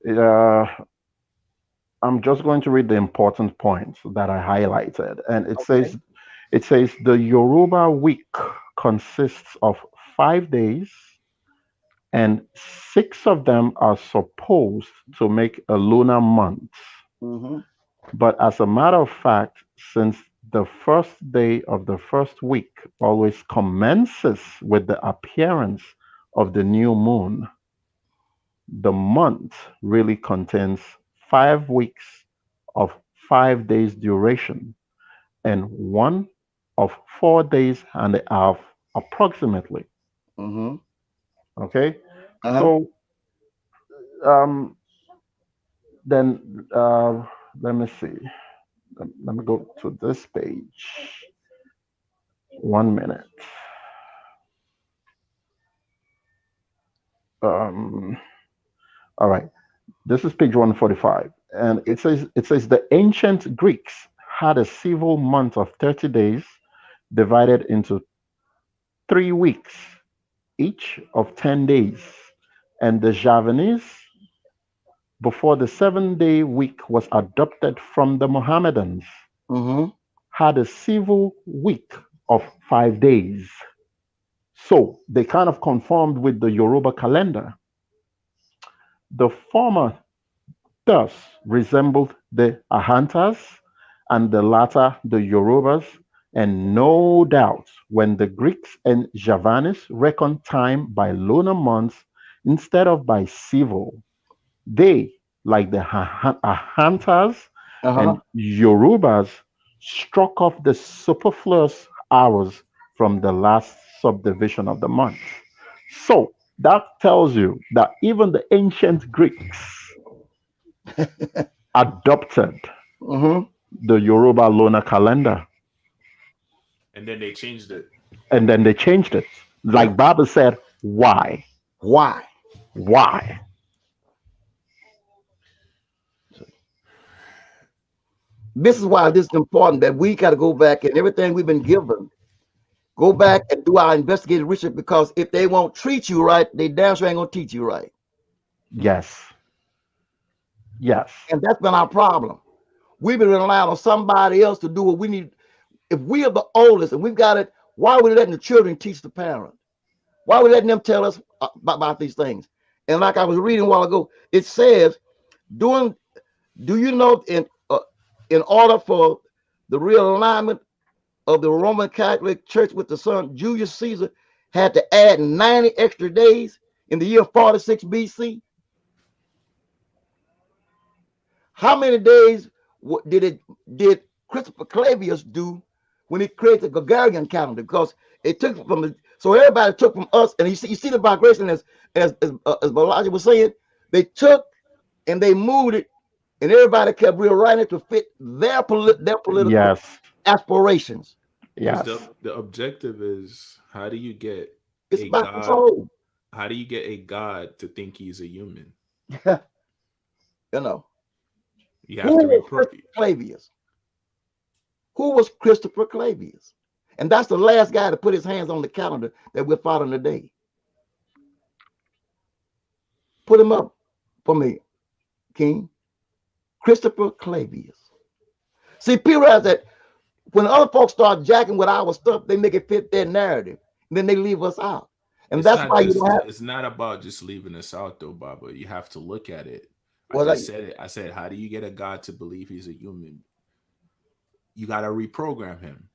Uh, I'm just going to read the important points that I highlighted. And Okay. it says the Yoruba week consists of 5 days, and 6 of them are supposed to make a lunar month. Mm-hmm. But as a matter of fact, since the first day of the first week always commences with the appearance of the new moon, the month really contains 5 weeks of 5 days duration and one of 4 days and a half approximately. Mm-hmm. Okay. Uh-huh. So um, then let me see. Let me go to this page. 1 minute. Um, all right. This is page 145. And it says the ancient Greeks had a civil month of 30 days divided into 3 weeks, each of 10 days. And the Javanese, before the 7 day week was adopted from the Mohammedans, Mm-hmm. had a civil week of 5 days. So they kind of conformed with the Yoruba calendar. The former thus resembled the Ahantas and the latter the Yorubas, and no doubt when the Greeks and Javanis reckoned time by lunar months instead of by civil, they, like the Ahantas Uh-huh. and Yorubas, struck off the superfluous hours from the last subdivision of the month. So that tells you that even the ancient Greeks adopted Mm-hmm. the Yoruba lunar calendar, And then they changed it. and then they changed it. Yep. Like Bible said, why? Why? Why? This is why this is important that we got to go back and everything we've been given, go back and do our investigative research because if they won't treat you right, they damn sure ain't gonna teach you right. Yes. Yes. And that's been our problem. We've been relying on somebody else to do what we need. If we are the oldest and we've got it, why are we letting the children teach the parents? Why are we letting them tell us about these things? And like I was reading a while ago, it says, doing, do you know in order for the realignment of the Roman Catholic Church with the son, Julius Caesar had to add 90 extra days in the year 46 BC? How many days did Christopher Clavius do when he created the Gregorian calendar? Because it took from the so everybody took from us, and you see the migration as Balaji was saying, they took and they moved it, and everybody kept rewriting it to fit their political Yes. aspirations. Because Yes. the objective is, how do you get It's a about god? control. How do you get a god to think he's a human? you know You who have to was repro. Christopher Clavius? Who was Christopher Clavius? And that's the last guy to put his hands on the calendar that we're following today. Put him up for me, King. Christopher Clavius. See, people realize that when other folks start jacking with our stuff, they make it fit their narrative. And then they leave us out. And It's that's not why you don't just. have, It's not about just leaving us out, though, Baba. You have to look at it. I well, just like, said it. I said, how do you get a god to believe he's a human? You got to reprogram him.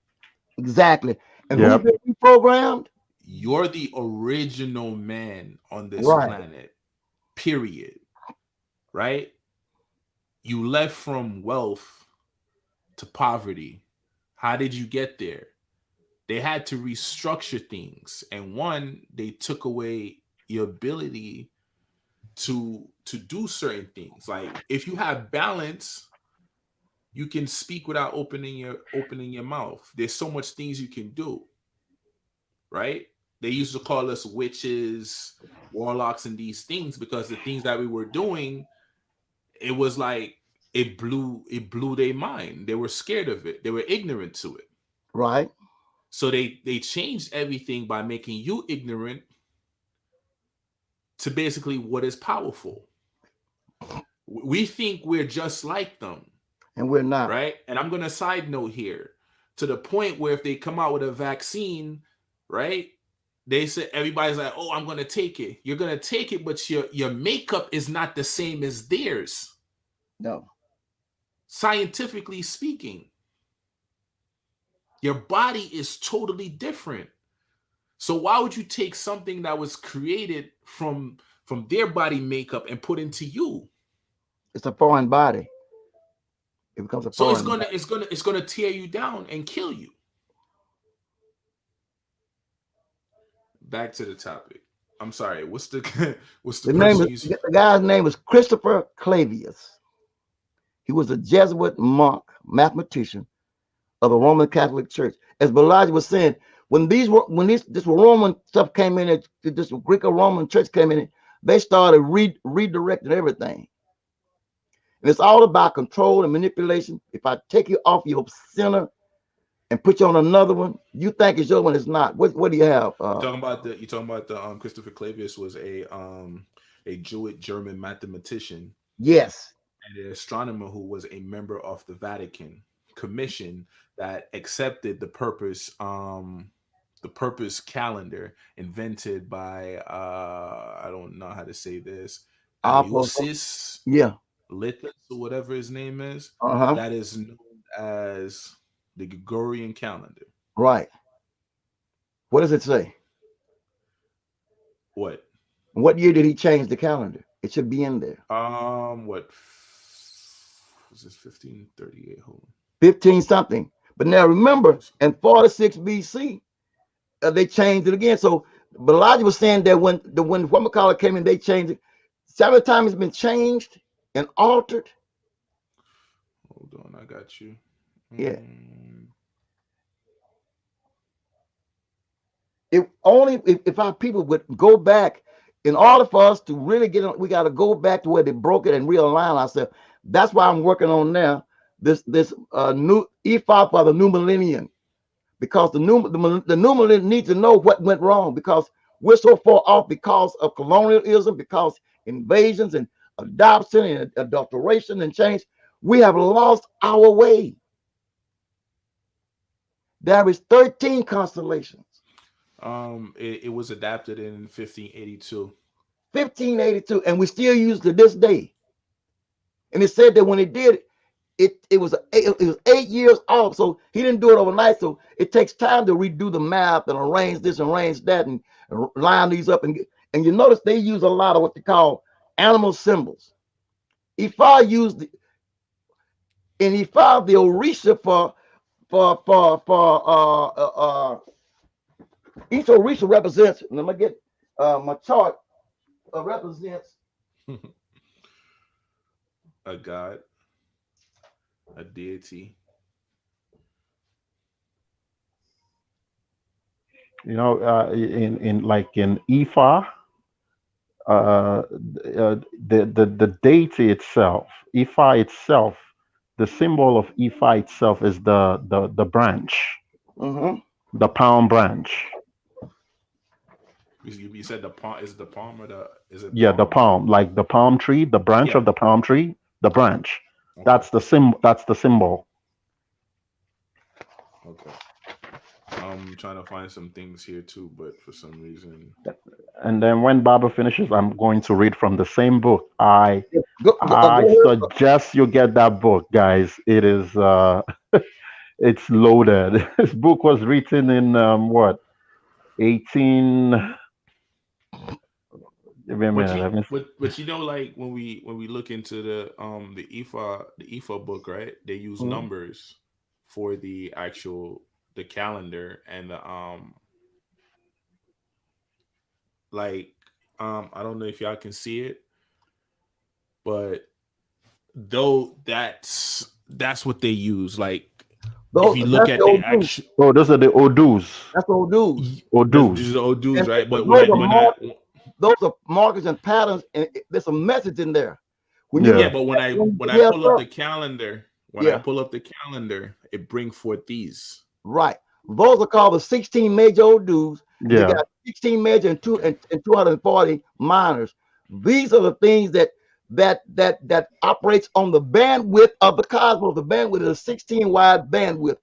exactly. And who's Yep. been reprogrammed? You're the original man on this Right. planet. Period. Right? You left from wealth to poverty. How did you get there? They had to restructure things. And one, they took away your ability to do certain things. Like if you have balance, you can speak without opening your mouth. There's so much things you can do, right? They used to call us witches, warlocks, and these things because the things that we were doing, it was like it blew their mind. They were scared of it. They were ignorant to it. Right. So they changed everything by making you ignorant to basically what is powerful. We think we're just like them, And we're not. right? And I'm going to side note here, to the point where if they come out with a vaccine, right? They say everybody's like, "Oh, I'm going to take it." You're going to take it, but your makeup is not the same as theirs. No. Scientifically speaking, your body is totally different. So why would you take something that was created from their body makeup and put into you? It's a foreign body. It becomes a So it's foreign gonna body. it's gonna it's gonna tear you down and kill you. Back to the topic. I'm sorry. What's the what's the The name person is you? the guy's name is Christopher Clavius. He was a Jesuit monk, mathematician of the Roman Catholic Church. As Balaji was saying, when this Roman stuff came in, this Greco-Roman church came in, they started redirecting everything. And it's all about control and manipulation. If I take you off your center and put you on another one, you think it's your one, it's not. What do you have? You talking about the Christopher Clavius was a Jewish German mathematician Yes. and an astronomer who was a member of the Vatican Commission that accepted the purpose calendar invented by I don't know how to say this, Alpha. Aloysius Yeah. Lithus or whatever his name is, Uh-huh. that is known as the Gregorian calendar. Right. What does it say? What? What year did he change the calendar? It should be in there. What was this? 1538. Hold 15 something. But now remember, on. in 46 BC, they changed it again. So Balaji was saying that when Whamacalla came in, they changed it. Several times it's been changed and altered. Hold on, I got you. Yeah. Mm, If only if our people would go back, in order for us to really get it, we got to go back to where they broke it and realign ourselves. That's why I'm working on now this new E5 for the new millennium, because the new millennium needs to know what went wrong, because we're so far off because of colonialism, because invasions and adoption and adulteration and change. We have lost our way. There is 13 constellations. it was adapted in 1582. 1582, and we still use it to this day. And it said that when it did it was 8 years off, so he didn't do it overnight. So it takes time to redo the math and arrange this and arrange that and line these up. And you notice they use a lot of what they call animal symbols. Ifa used in Ifa the Orisha for each Orisha represents. Let me get my chart. Represents A god, a deity. In Ifa, the deity itself, Ifa itself, the symbol of Ifa itself is the branch, mm-hmm, the palm branch. You said the palm is the palm or the is it Yeah, the palm? palm, like the palm tree, the branch Yeah. of the palm tree, the branch. Okay. That's the symbol. Okay. I'm trying to find some things here too, but for some reason, And then when Baba finishes, I'm going to read from the same book. I go I ahead. suggest you get that book, guys. It is it's loaded. This book was written in what 18. Wait a but minute, you let me. but like when we look into the IFA book, right? They use Mhm. numbers for the calendar and the like I don't know if y'all can see it, but though that's what they use. Like if you look That's the at the old dude. actual, Oh, those are the Odus. That's the old dudes. Odus. these are the old dudes, And right? but But when I those are markers and patterns, and there's a message in there. When you Yeah, Yeah. but when I yeah, pull up sir. the calendar, Yeah, it bring forth these. right. Those are called the 16 major odus, and they Yeah. got 16 major and Okay. and 240 minors. These are the things that operates on the bandwidth of the cosmos. The bandwidth is a 16 wide bandwidth.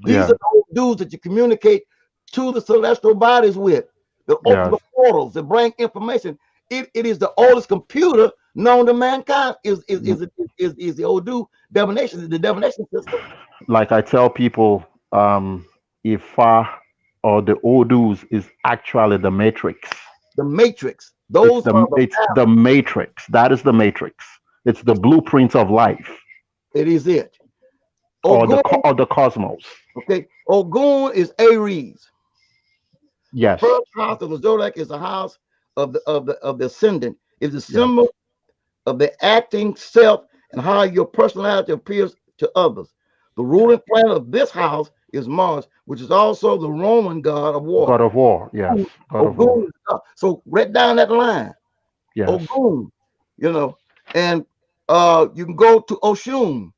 These Yeah. are the odus that you communicate to the celestial bodies with, that open Yes. the portals, that bring information. It is the oldest computer known to mankind. Is the Odu divination, the divination system, Like I tell people, Ifa or the Odus is actually the matrix. the matrix. Those are the It's the matrix. That is the matrix. It's the blueprint of life it is it. or Ogun, or the cosmos. okay. Ogun is Aries. The Yes. first house of the zodiac is the house of the ascendant. Is the Yes. symbol of the acting self and how your personality appears to others. The Yeah. ruling planet of this house is Mars, which is also the Roman god of war. God of War. Yes. God of War. Ogun. So right down that line, Yes. Ogun, you know, and you can go to Oshun,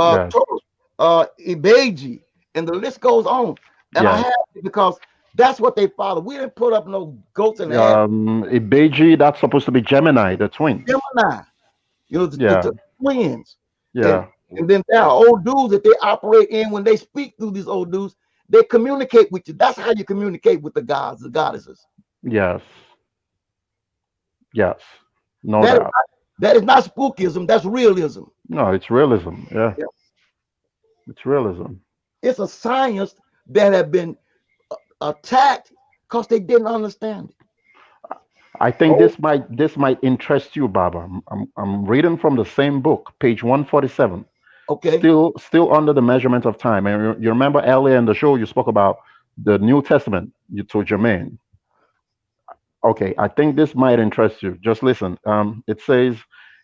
Yes. Taurus, Ibeji, and the list goes on. And I Yes. have it because that's what they follow. We didn't put up no goats and ass. Ibeji, that's supposed to be Gemini, the twins. Gemini, Yeah. the twins. And Yeah. and then there are old dudes that they operate in when they speak through these old dudes. They communicate with you. That's how you communicate with the gods, the goddesses. Yes. Yes. No That is doubt. that is not spookism. That's realism. No, it's realism. Yeah. Yeah. It's realism. It's a science that have been attacked because they didn't understand it. I think Oh, this might interest you, Baba. I'm reading from the same book, page 147. okay. Still under the measurement of time. And you remember earlier in the show you spoke about the New Testament. You told Jermaine. Okay, I think this might interest you. Just listen. It says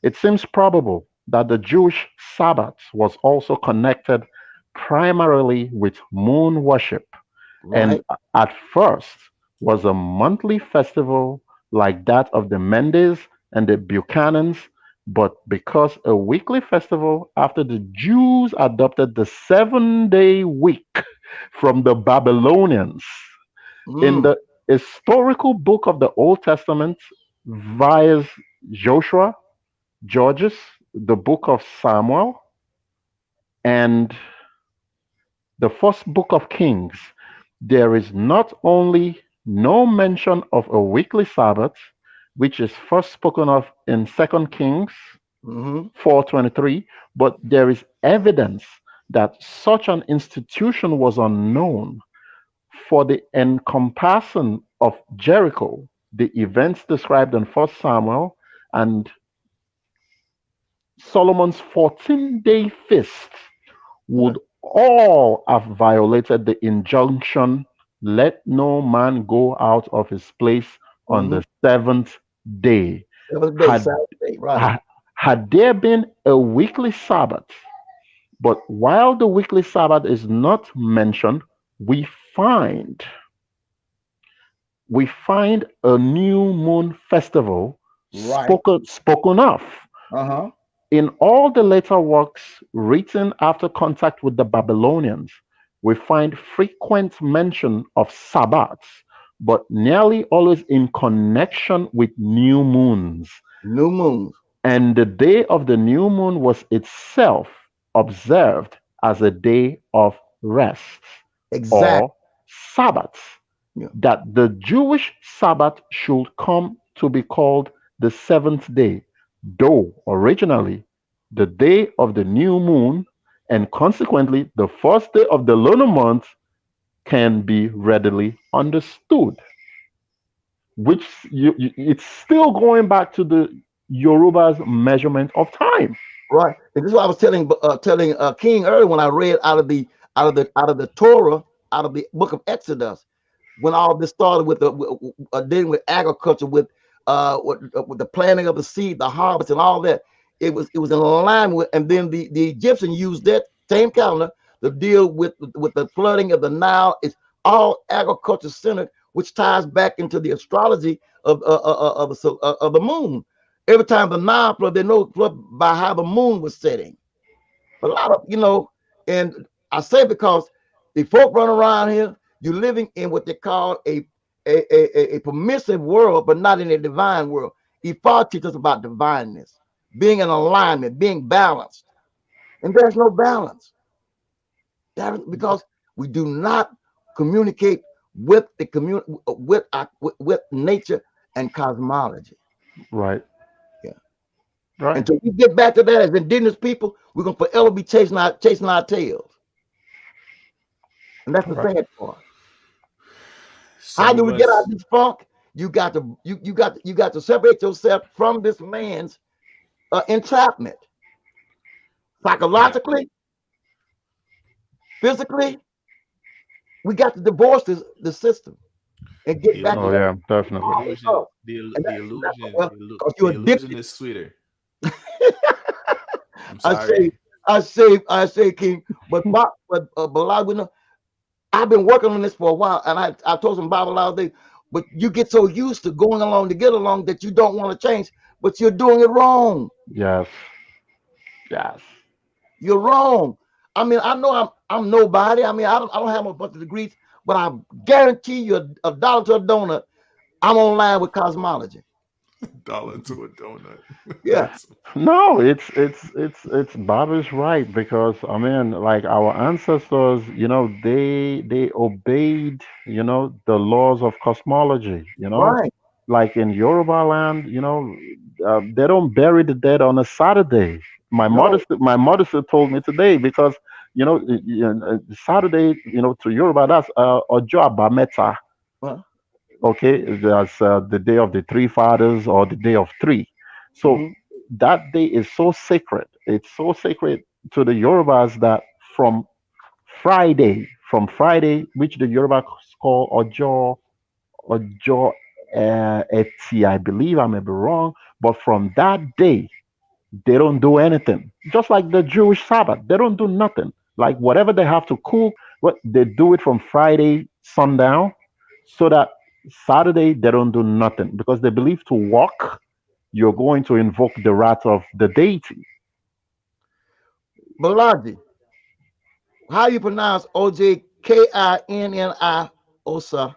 it seems probable that the Jewish Sabbath was also connected primarily with moon worship, and Right. at first was a monthly festival like that of the Mendes and the Buchanans, but because a weekly festival after the Jews adopted the 7-day week from the Babylonians. In Mm, the historical book of the Old Testament, via Joshua, Judges, the book of Samuel, and the first book of Kings, there is not only no mention of a weekly Sabbath, which is first spoken of in 2 Kings hmm 4:23, but there is evidence that such an institution was unknown for the encompassing of Jericho. The events described in 1 Samuel and Solomon's 14-day feast would all have violated the injunction, let no man go out of his place on hmm the seventh day. 7 days, Had, Saturday, right. ha- had there been a weekly Sabbath, but while the weekly Sabbath is not mentioned, we find we find a new moon festival Right. spoken of. Uh-huh. In all the later works written after contact with the Babylonians, we find frequent mention of Sabbats, but nearly always in connection with new moons. New moons. And the day of the new moon was itself observed as a day of rest Exact. or Sabbath, Yeah. that the Jewish Sabbath should come to be called the seventh day, though originally the day of the new moon and consequently the first day of the lunar month can be readily understood. Which it's still going back to the Yoruba's measurement of time. Right. And this is what I was telling King earlier when I read out of the Torah, out of the book of Exodus, when all this started with dealing with agriculture, with the planting of the seed, the harvest, and all that. It was in line with, and then the Egyptian used that same calendar to deal with the flooding of the Nile. It's all agriculture centered, which ties back into the astrology of the moon. Every time the Nile flood, they know flood by how the moon was setting. A lot of, and I say because the folk run around here, you're living in what they call a permissive world, but not in a divine world. Ifá teaches us about divineness, being in alignment, being balanced. And there's no balance. Because we do not communicate with the community, with nature and cosmology. Right. Yeah. Right. Until we get back to that as indigenous people, we're gonna forever be chasing our tails. And that's the Right. sad part. How Some do of we get out us, of this funk? You got to separate yourself from this man's entrapment, yeah, psychologically, physically. We got to divorce the system and get the back Oh to yeah, the definitely. illusion, us. And well, because the you're illusion addicted. is sweeter. I'm I say, sorry. I say, King. But I've been working on this for a while, and I told some Bible all day. But you get so used to going along to get along that you don't want to change, but you're doing it wrong. Yes. Yes. You're wrong. I mean, I know I'm nobody. I mean, I don't have a bunch of degrees, but I guarantee you a dollar to a donut, I'm online with cosmology. Dollar to a donut. Yeah, That's No, it's Bob is right because I mean, like our ancestors, they obeyed, the laws of cosmology. right. Like in Yoruba land, they don't bury the dead on a Saturday. No. My mother still told me today because Saturday, to Yoruba that's Ojo Abameta. Uh, Okay, that's the day of the three fathers or the day of three. So mhm. that day is so sacred. It's so sacred to the Yorubas that from from Friday, which the Yorubas call Ojo Eti, I believe I may be wrong, but from that day they don't do anything. Just like the Jewish Sabbath, they don't do nothing. Like whatever they have to cook, what they do it from Friday sundown, so that Saturday they don't do nothing because they believe to walk, you're going to invoke the wrath of the deity. Balaji, how you pronounce OJKINNI Osa?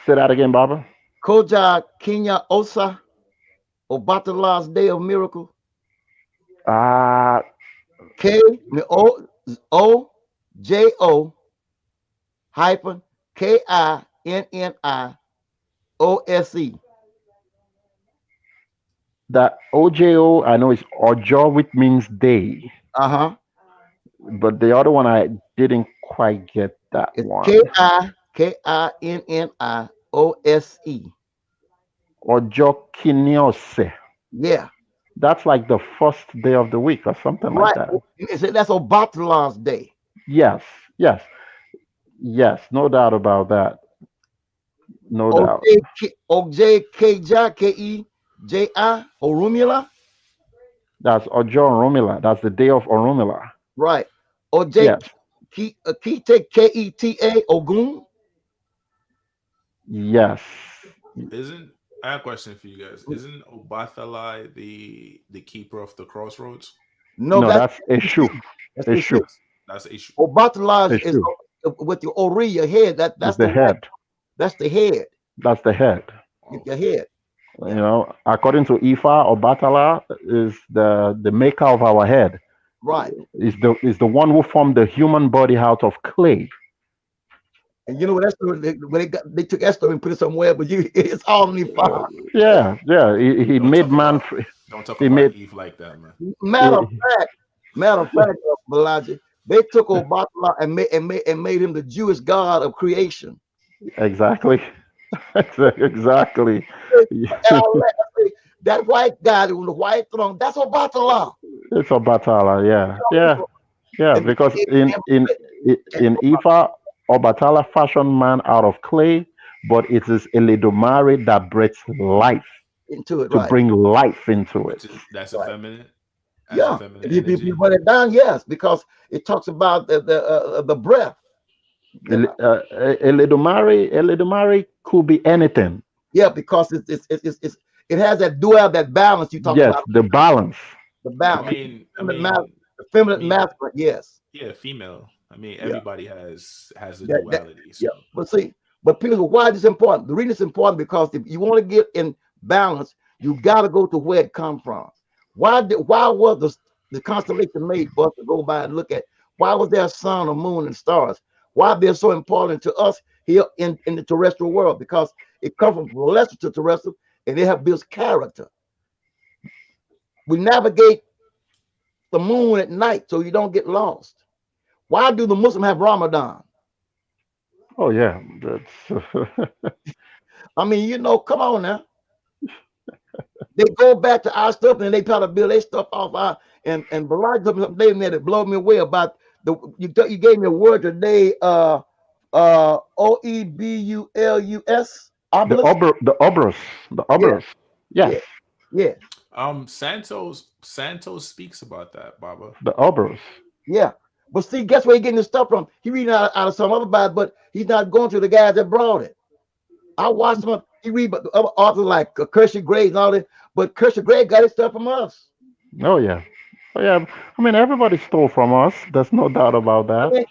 Say that again, Baba. Koja Kenya Osa, Obatala's Day of Miracle. Uh K O hyphen KINNI OSE. that OJO I know is Ojo, which means day, Uh-huh. but the other one I didn't quite get that It's one. KINNIOSE. Ojo Kiniose. Yeah. That's like the first day of the week or something like Right. that. That's Obatala's Day. Yes, yes, yes, no doubt about that. No doubt. OJKJKEJI Orumila. That's Ojo Oromila. That's the day of Oromila. Right. OJ Yes, Kete KETA Ogun. yes. isn't. I have a question for you guys. Isn't Obathala the keeper of the crossroads? No, No, that's that's Eshu. that's Eshu. That's the issue. Obatala is Eshu with your ori, your head. is That's the the right. head. That's the head. That's the head. Oh, Your head. Yeah. According to Ifa, Obatala is the maker of our head. Right. Is the one who formed the human body out of clay. And you know what? They took Esther and put it somewhere, but it's all in the fire. Yeah, yeah. He don't made talk man. about don't talk He about made Eve like that, man. Matter of he- fact, Balaji, they took Obatala and made him the Jewish God of creation. exactly, exactly. And that white guy on the white throne, that's Obatala. It's a Batala, yeah, yeah, yeah. And, Because in and, in and in Ifa, Obatala fashioned man out of clay, but it is Eledomare that breathes life into it, to right? bring life into it. Which is that's a Right. feminine, as a Yeah. feminine If you energy. run it down, yes, because it talks about the breath. Ele, Yeah. Eledomare could be anything. Yeah, because it has that dual, that balance you talk Yes, about, the balance. the I balance, mean, I feminine, mean, the I feminine mean, masculine. Yes, yeah, female. I mean, yeah. everybody has a That duality. yeah. So, But see, but people, why is this important? The reason it's important because if you want to get in balance, you got to go to where it come from. Why was the constellation made for us to go by and look at? Why was there a sun, a moon, and stars? Why they're so important to us here in the terrestrial world? Because it comes from celestial to terrestrial, and they have built character. We navigate the moon at night so you don't get lost. Why do the Muslims have Ramadan? Oh yeah, that's I mean, come on now. They go back to our stuff and they try to build their stuff off our and Barack told me something today that it blew me away about you gave me a word today, Oebulus, the obelisk. oberus, the Yeah, oberus. Yes, yeah, yeah, Santos speaks about that, Baba. the oberus. yeah. But see, guess where he getting this stuff from? He reading out of some other Bible, but he's not going to the guys that brought it. I watched him. He read but the other authors like Kirsty Gray and all that, but Kirsty Gray got his stuff from us. Oh yeah, oh yeah. I mean, everybody stole from us. There's no doubt about I that. mean,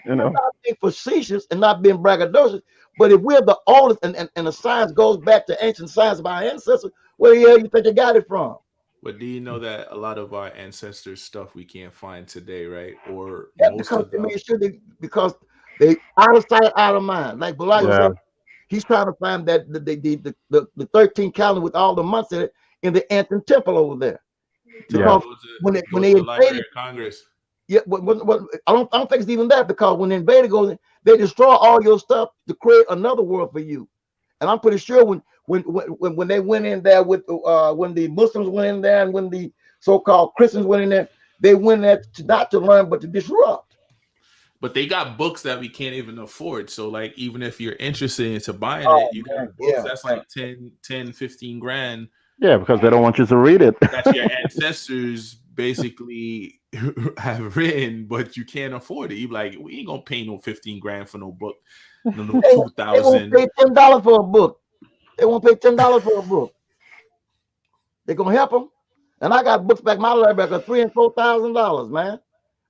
You I'm know. not being facetious and not being braggadocious, but if we're the oldest and the science goes back to ancient science of our ancestors, where the hell you think they got it from? But do you know that a lot of our ancestors' stuff we can't find today, right? Or Yeah, most because of they the made sure because they out of sight, out of mind. Like Balaam was Yeah, saying, he's trying to find that the 13 calendar with all the months in it in the ancient temple over there. tell them yeah. Because go to when go they to the Library invaded, of Congress. yeah, I don't think it's even that because when the invader goes in, they destroy all your stuff to create another world for you. And I'm pretty sure when they went in there with when the Muslims went in there and when the so-called Christians went in there, they went there not to learn but to disrupt. But they got books that we can't even afford. So like even if you're interested into buying it, Oh you man, got books yeah, that's yeah. like 10, 10, 15 grand Yeah, because they don't want you to read it. that your ancestors basically have written, but you can't afford it. You be like, we ain't gonna pay no 15 grand for no book, no They, they won't 2,000. pay $10 for a book. They won't pay $10 for a book. They're gonna help them. And I got books back in my library for $3,000 and $4,000, man.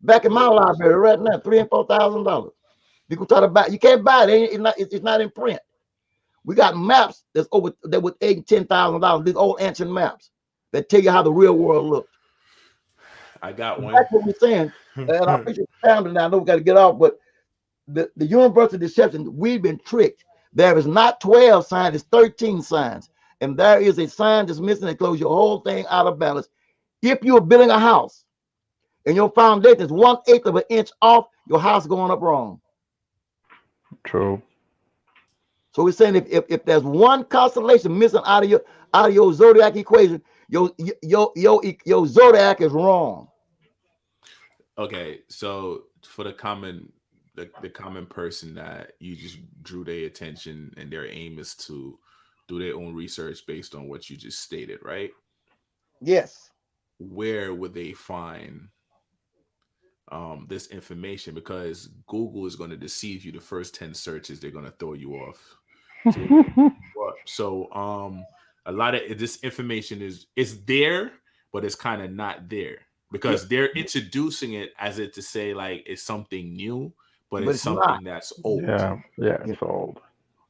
Back in my library right now, $3,000 and $4,000. You can try to buy. You can't buy it. It's not in print. We got maps that would $8,000 and $10,000. These old ancient maps that tell you how the real world looked. I got And one. that's what we're saying. And I appreciate the family. Now I know we got to get off, but the universal deception, we've been tricked. There is not 12 signs, it's 13 signs. And there is a sign that's missing that close your whole thing out of balance. If you're building a house and your foundation is 1/8 of an inch off, your house is going up wrong. True. So we're saying if there's one constellation missing out of your zodiac equation, your zodiac is wrong. Okay, so for the common person that you just drew their attention and their aim is to do their own research based on what you just stated, right? Yes. Where would they find this information? Because Google is going to deceive you. The first 10 searches, they're going to throw you off. So they're going to what? So a lot of this information is there, but it's kind of not there Yeah, because they're introducing it as it to say like it's something new, but but it's it's not. something that's old. Yeah, yeah. Yeah. It's old.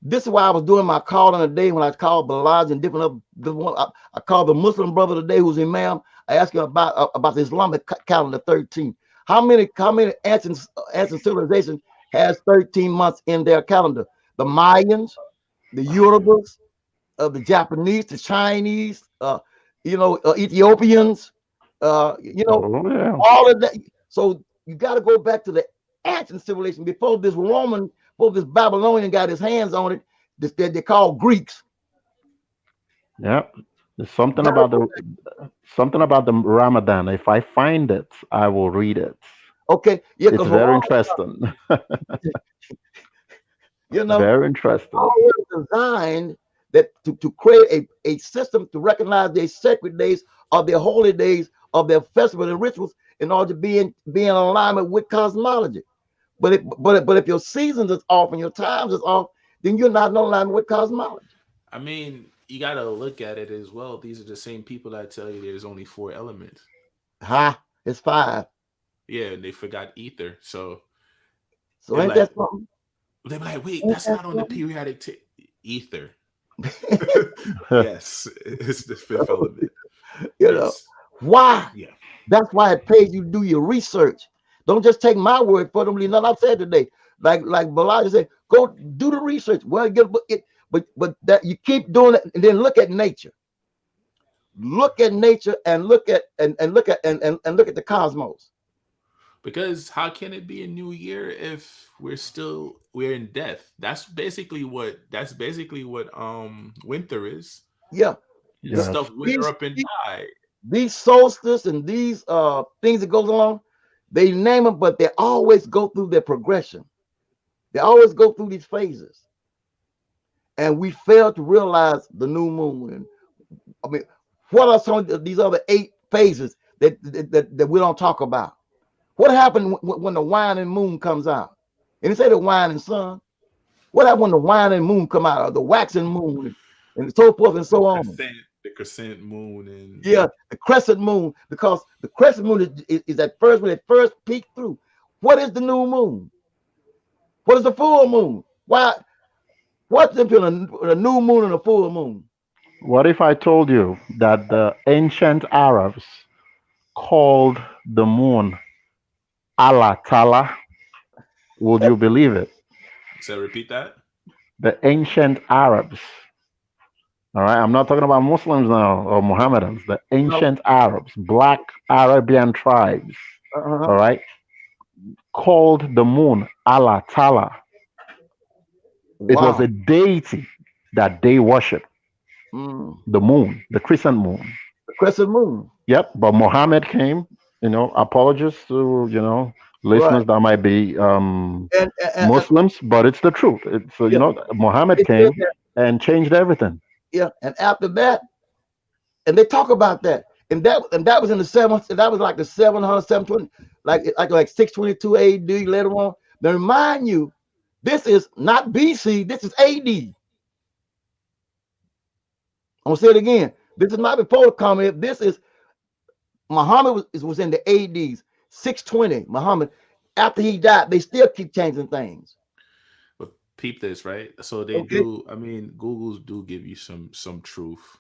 This is why I was doing my calling today when I called Balaj and different other. I called the Muslim brother today who's imam. I asked him about the Islamic calendar 13. How many ancient civilizations has 13 months in their calendar? The Mayans, the Yorubas, the Japanese, the Chinese, Ethiopians, uh, you know, Oh yeah. all of that. So you got to go back to the ancient civilization before this Babylonian got his hands on it. This that they call Greeks. Yeah. There's You got to go back. something about the Ramadan. If I find it, I will read it. Okay, yeah, It's because very interesting. you know, Very interesting. all was designed that to create a system to recognize their sacred days or their holy days of their festivals and rituals in order to be in alignment with cosmology. But if your seasons is off and your times is off, then you're not in alignment with cosmology. I mean, you gotta look at it as well. These are the same people that tell you there's only four elements. Ha, it's five. Yeah, and they forgot ether. So So they're ain't like, that something? they're like, wait, Ain't that's that not on the something? periodic ether. Yes, it's the fifth element. You know It's why? yeah. That's why it pays you to do your research. Don't just take my word for them. Nothing I said today. Like Balaji said, go do the research. Well, get it, but that you keep doing it, and then look at nature. Look at nature and look at and look at and look at the cosmos. Because how can it be a new year if we're in death? That's basically what winter is. Yeah, the, Yes. Stuff wither these up and die. these solstices and these things that goes along, they name them, but they always go through their progression. They always go through these phases, and we fail to realize the new moon. And I mean, what are some of these other eight phases that we don't talk about? What happened when the waning moon comes out? And they say the waning sun. What happened when the waning moon come out, or the waxing moon, and so forth and The so on? crescent, the crescent moon, and Yeah, the crescent moon, because the crescent moon is at first when it first peek through. What is the new moon? What is the full moon? Why? What's the difference between a new moon and a full moon? What if I told you that the ancient Arabs called the moon Allah Tala? Would you believe it? so repeat that. The ancient Arabs. All right, I'm not talking about Muslims now or Mohammedans. The No. ancient Arabs, black Arabian tribes. Uh-huh. All right, called the moon Allah Tala. It was Wow. a deity that they worship. Mm. The moon, the crescent moon. The crescent moon. Yep, but Muhammad came. Apologies to Right. listeners that might be And Muslims, but it's the truth. It's yeah, Muhammad it says came that. and changed everything. Yeah, and after that, and they talk about that, and that was in the seven. That was like the 700, 720, like 622 AD later on. Now remind you, this is not BC. This is AD. I'm gonna say it again. This is not before the comet. This is Muhammad was in the ADs. 620. Muhammad, after he died, they still keep changing things. But peep this, right? So they Okay. do. I mean, Google's do give you some truth.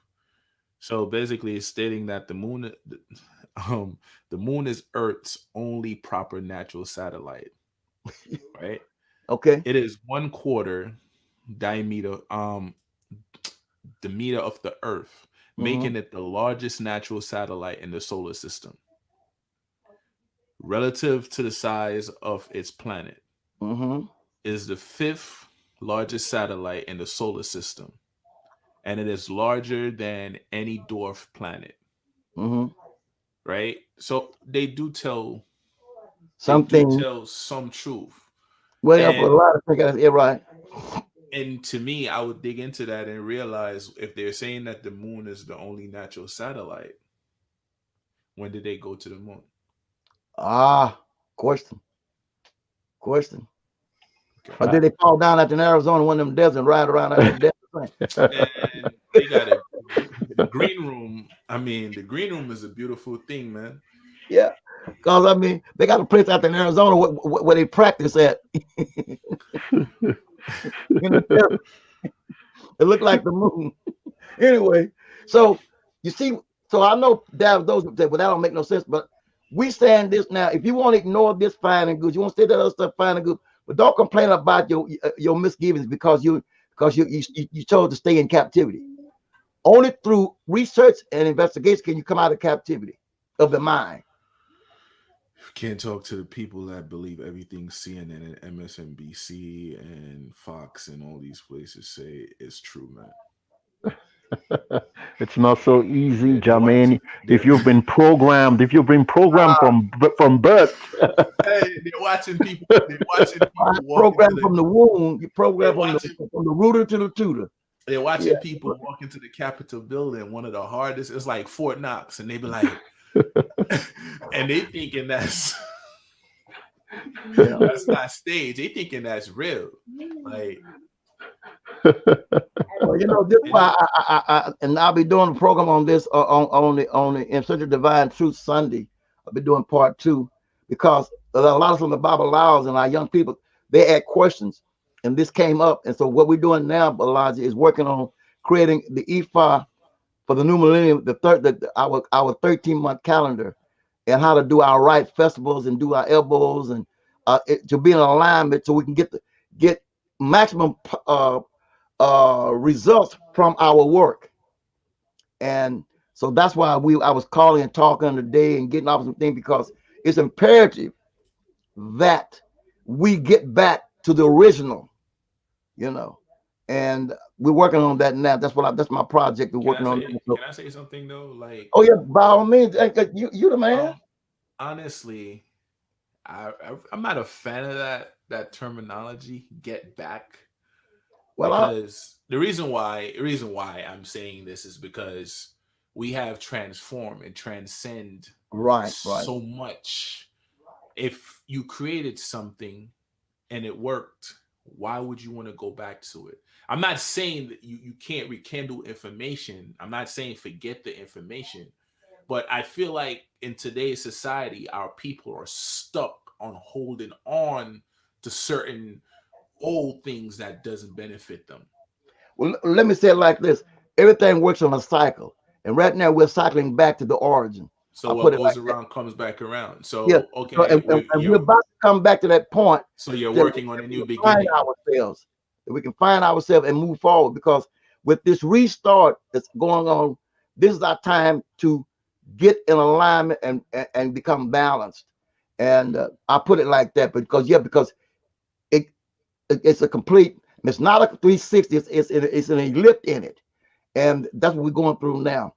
So basically, it's stating that um, the moon is Earth's only proper natural satellite. Right? Okay. It is one quarter diameter, diameter of the Earth, Mm-hmm. making it the largest natural satellite in the solar system, relative to the size of its planet. Mm-hmm. It is the fifth largest satellite in the solar system, and it is larger than any dwarf planet. Mm-hmm. Right? So they do Something. tell some truth. Well, for a And lot of things, yeah, right. to me, I would dig into that and realize if they're saying that the moon is the only natural satellite, when did they go to the moon? Ah, question, question. Or did Fact. they fall down at in Arizona, one of them deserts, and ride around at that desert thing? And they got the green room. I mean, the green room is a beautiful thing, man. Yeah, because I mean, they got a place out there in Arizona where they practice at in the desert. It looked like the moon. Anyway, so you see, so I know that those that, well, that don't make no sense, but we saying this now. If you want to ignore this, fine and good. You want to say that other stuff, fine and good, but don't complain about your misgivings because you chose to stay in captivity. Only through research and investigation can you come out of captivity of the mind. Can't talk to the people that believe everything CNN and MSNBC and Fox and all these places say is true, man. It's not so easy, They watch. Jermaine. They're, If you've been programmed from birth. hey, they're watching people. They're watching people walk into Program the. from the womb, you program They're watching. from the rooter to the tutor. They're Yeah, watching people walk into the Capitol building. One of the hardest. It's like Fort Knox, and they be like, and they thinking yeah. that's not stage. They thinking that's real. Like Well, Well, this And why and I'll be doing a program on this on the In Search of Divine Truth Sunday. I'll be doing part two because a lot of some of the Bible laws and our young people they had questions, and this came up, and so what we're doing now, Elijah, is working on creating the EFA for the new millennium, our 13-month calendar, and how to do our right festivals and do our elbows and to be in alignment so we can get maximum results from our work. And so that's why I was calling and talking today and getting off some things because it's imperative that we get back to the original, you know. And we're working on that now. That's my project. We're working on that. So, can I say something though? oh yeah, by all means, you the man. Um, honestly, I'm not a fan of that terminology. Get back, Well, because the reason why I'm saying this is because we have transformed and transcend right. so much. If you created something and it worked, why would you want to go back to it? I'm not saying that you can't rekindle information. I'm not saying forget the information. But I feel like in today's society, our people are stuck on holding on to certain old things that doesn't benefit them. Well, let me say it like this: everything works on a cycle, and right now we're cycling back to the origin. So I what put it goes like that. around comes back around. Yeah. So So, okay, and we're about to come back to that point so you're that working on a we new can find beginning. ourselves, that we can find ourselves and move forward. Because with this restart that's going on, this is our time to get in alignment and become balanced. And I put it like that because it, it's a complete. It's not a 360. It's an ellipse in it, and that's what we're going through now.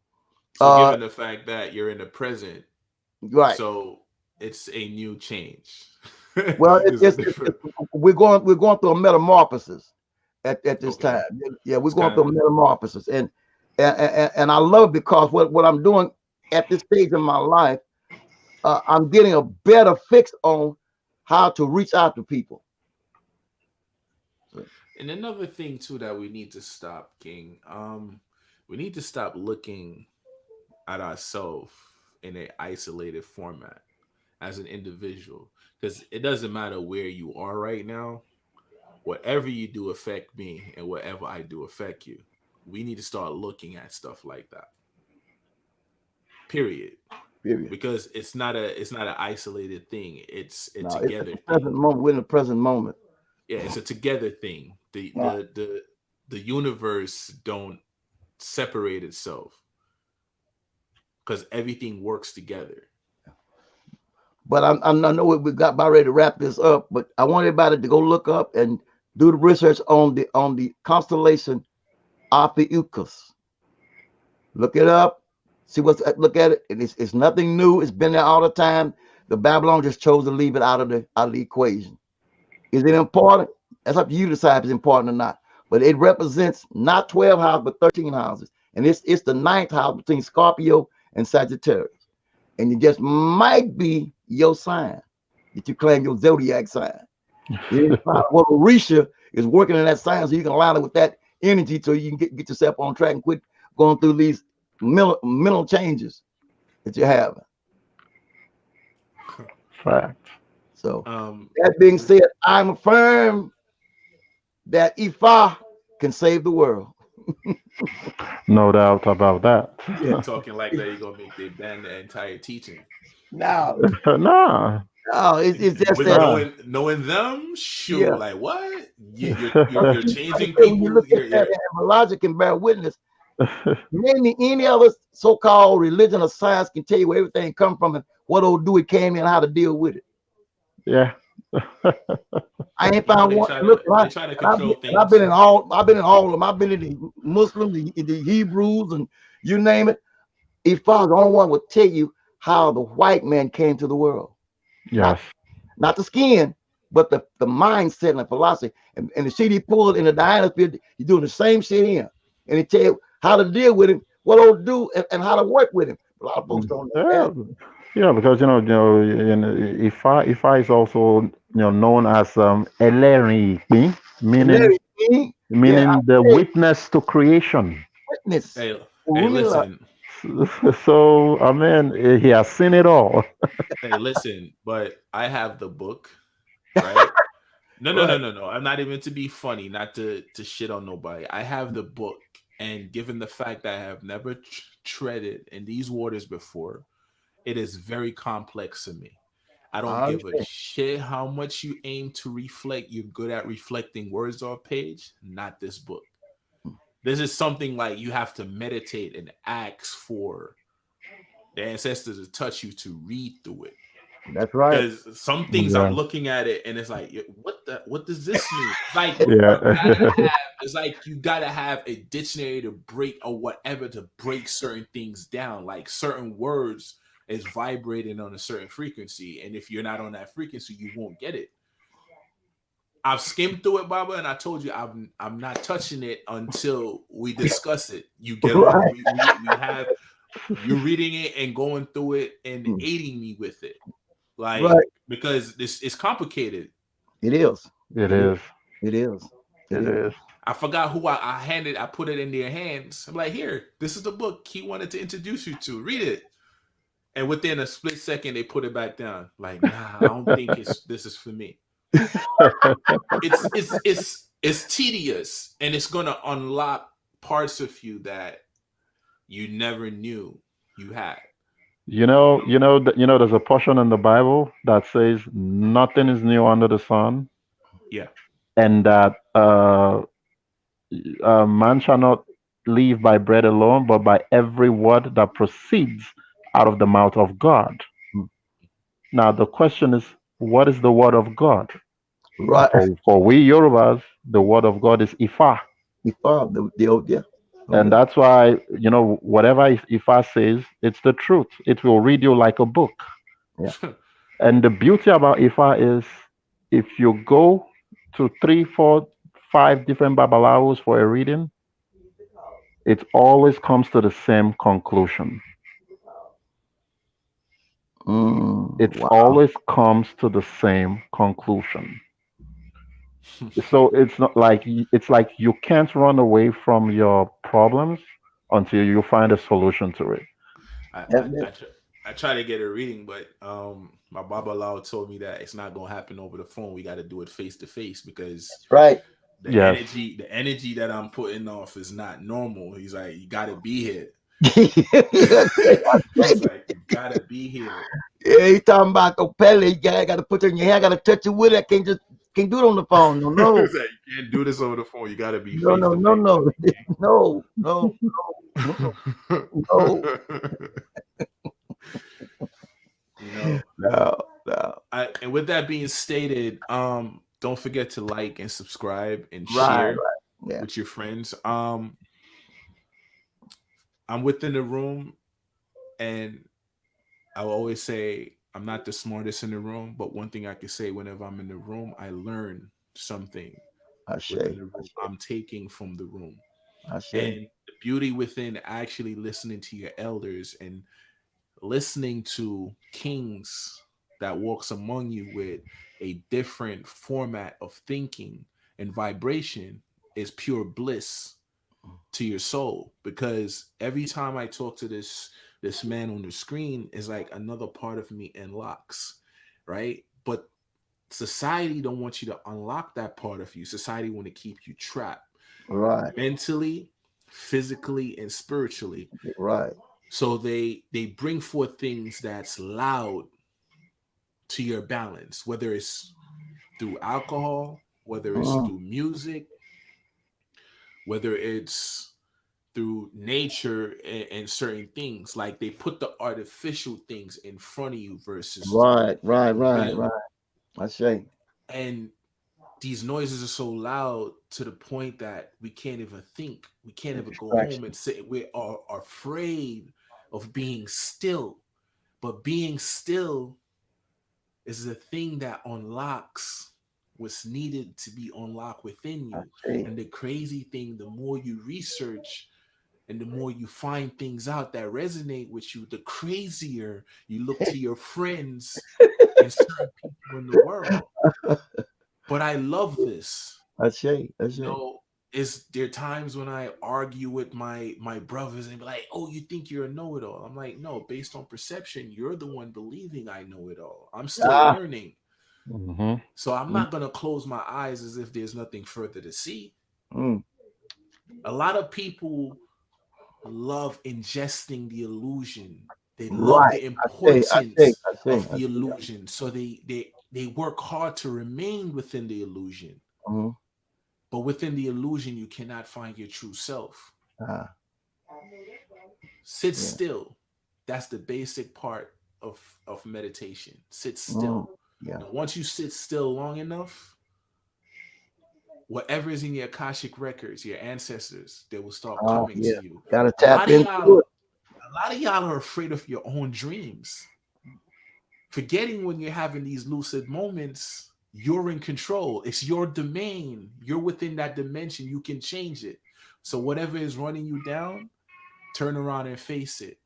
So Uh, given the fact that you're in the present, right. so it's a new change. Well, It's a different. we're going through a metamorphosis at this time. Okay, Yeah, we're it's going kind through a of metamorphosis, and I love it because what I'm doing at this stage in my life, I'm getting a better fix on how to reach out to people. So, and another thing too that we need to stop, King. We need to stop looking at ourselves in an isolated format as an individual, because it doesn't matter where you are right now. Whatever you do affect me, and whatever I do affect you. We need to start looking at stuff like that. Period. period. Because it's not an isolated thing. It's a No, it's together the thing. present moment. We're in the present moment. Yeah, it's a together thing. Right. The universe don't separate itself because everything works together. But I know we got about ready to wrap this up. But I want everybody to go look up and do the research on the constellation Ophiuchus. Look it up. See look at it. It's nothing new. It's been there all the time. The Babylon just chose to leave it out of the equation. Is it important? That's up to you to decide if it's important or not. But it represents not 12 houses, but 13 houses. And it's the ninth house between Scorpio and Sagittarius. And it just might be your sign that you claim your zodiac sign. Well, Orisha is working in that sign so you can align it with that energy so you can get yourself on track and quit going through these mental changes that you have. Fact. So Um, that being said, I'm firm that Ifa can save the world. No doubt about that. Yeah. talking like that, you're gonna make they ban the entire teaching. Now, Nah. no, it's just With that Nah. knowing them, shoot, yeah. like what? You're Like I changing say, when you people. look at that, and logic can bear witness. Any other so-called religion or science can tell you where everything come from and what it'll do, it came in, how to deal with it. Yeah. I ain't found one. Look, They try to control I've been things. in all. I've been in all of them. I've been in the Muslims, the Hebrews, and you name it. Ifa, the only one will tell you how the white man came to the world. Not Yes. not the skin, but the mindset and the philosophy. And the shit he pulled in the Dionosphere, he's doing the same shit here. And he tell you how to deal with him, what he'll do, and how to work with him. A lot of folks don't know Yeah. that. Yeah, because if I is also known as Eleri, And meaning Larry, mean? Yeah, I meaning the say witness to creation. witness. Hey, hey, Real. listen. So, I mean, he has seen it all. Hey, listen. But I have the book, right? No, no, Right. no, no, no. I'm not even to be funny, not to shit on nobody. I have the book, and given the fact that I have never treaded in these waters before, it is very complex to me. I don't I give a understand. shit how much you aim to reflect. You're good at reflecting words off page. Not this book. This is something like you have to meditate and ask for the ancestors to touch you to read through it. That's right. Because some things I'm Yeah, looking at it and it's like, what does this mean? It's like yeah, you gotta have a dictionary to break or whatever to break certain things down. Like certain words is vibrating on a certain frequency, and if you're not on that frequency, you won't get it. I've skimmed through it, Baba, and I told you I'm not touching it until we discuss it. You get on. Right. We have you're reading it and going through it and Mm. aiding me with it, like Right. because this is complicated. It is. it It is. is. It is. It It is. is. I forgot who I handed. I put it in their hands. I'm like, here, this is the book he wanted to introduce you to. Read it. And within a split second, they put it back down. Like, nah, I don't think this is for me. It's tedious, and it's gonna unlock parts of you that you never knew you had. There's a portion in the Bible that says nothing is new under the sun, Yeah. and that man shall not live by bread alone, but by every word that proceeds out of the mouth of God. Mm. Now, the question is, what is the word of God? Right. For we Yorubas, the word of God is Ifa. Before the old, yeah. Oh And yeah. that's why, whatever Ifa says, it's the truth. It will read you like a book. Yeah. And the beauty about Ifa is if you go to three, four, five different Babalawos for a reading, it always comes to the same conclusion. It Wow. always comes to the same conclusion. So it's like you can't run away from your problems until you find a solution to it. I That's I I, it. tr- I try to get a reading, but my Baba Lao told me that it's not gonna happen over the phone. We got to do it face to face because That's right. Yes. the energy that I'm putting off is not normal. He's like, you got to be here. He's like, you got to be here. Yeah, he talking about the pellet. You got to put it in your hair. Got to touch it with it. Can't do it on the phone. No, no, He's like, you can't do this over the phone. You got to be no, face no, to no, face no, no, no, no, no, you know, no, no. and with that being stated, don't forget to like and subscribe and Right, share right. Yeah, with your friends. I'm within the room, and I will always say I'm not the smartest in the room, but one thing I can say whenever I'm in the room, I learn something I within say, the room. I'm taking from the room. I say. And the beauty within actually listening to your elders and listening to kings that walks among you with a different format of thinking and vibration is pure bliss to your soul, because every time I talk to this man on the screen is like another part of me unlocks, right? But society don't want you to unlock that part of you. Society want to keep you trapped Right, mentally, physically, and spiritually. right. So they bring forth things that's loud to your balance, whether it's through alcohol, whether it's Mm, through music, whether it's through nature and certain things. Like they put the artificial things in front of you versus right, right, the right, real. right. I say. And these noises are so loud to the point that we can't even think. We can't even go home Distraction. and say we are afraid of being still. But being still is the thing that unlocks what's needed to be unlocked within I you. say. And the crazy thing, the more you research and the more you find things out that resonate with you, the crazier you look to your friends and certain people in the world. But I love this. I You say. know, is there times when I argue with my brothers and be like, "Oh, you think you're a know-it-all?" I'm like, "No, based on perception, you're the one believing I know it all. I'm still Ah, learning." Hmm. So I'm mm, not gonna close my eyes as if there's nothing further to see. mm. A lot of people love ingesting the illusion. They love Right. the I importance say, of I the say. illusion. So they work hard to remain within the illusion. Mm, But within the illusion, you cannot find your true self. ah, Sit yeah. still. That's the basic part of meditation. Sit Mm, still. yeah. Now, once you sit still long enough, whatever is in your Akashic records, your ancestors, they will start Ah, coming to yeah. you. Gotta A lot tap of into y'all, it. a lot of y'all are afraid of your own dreams. Forgetting when you're having these lucid moments, you're in control. It's your domain. You're within that dimension. You can change it. So whatever is running you down, turn around and face it.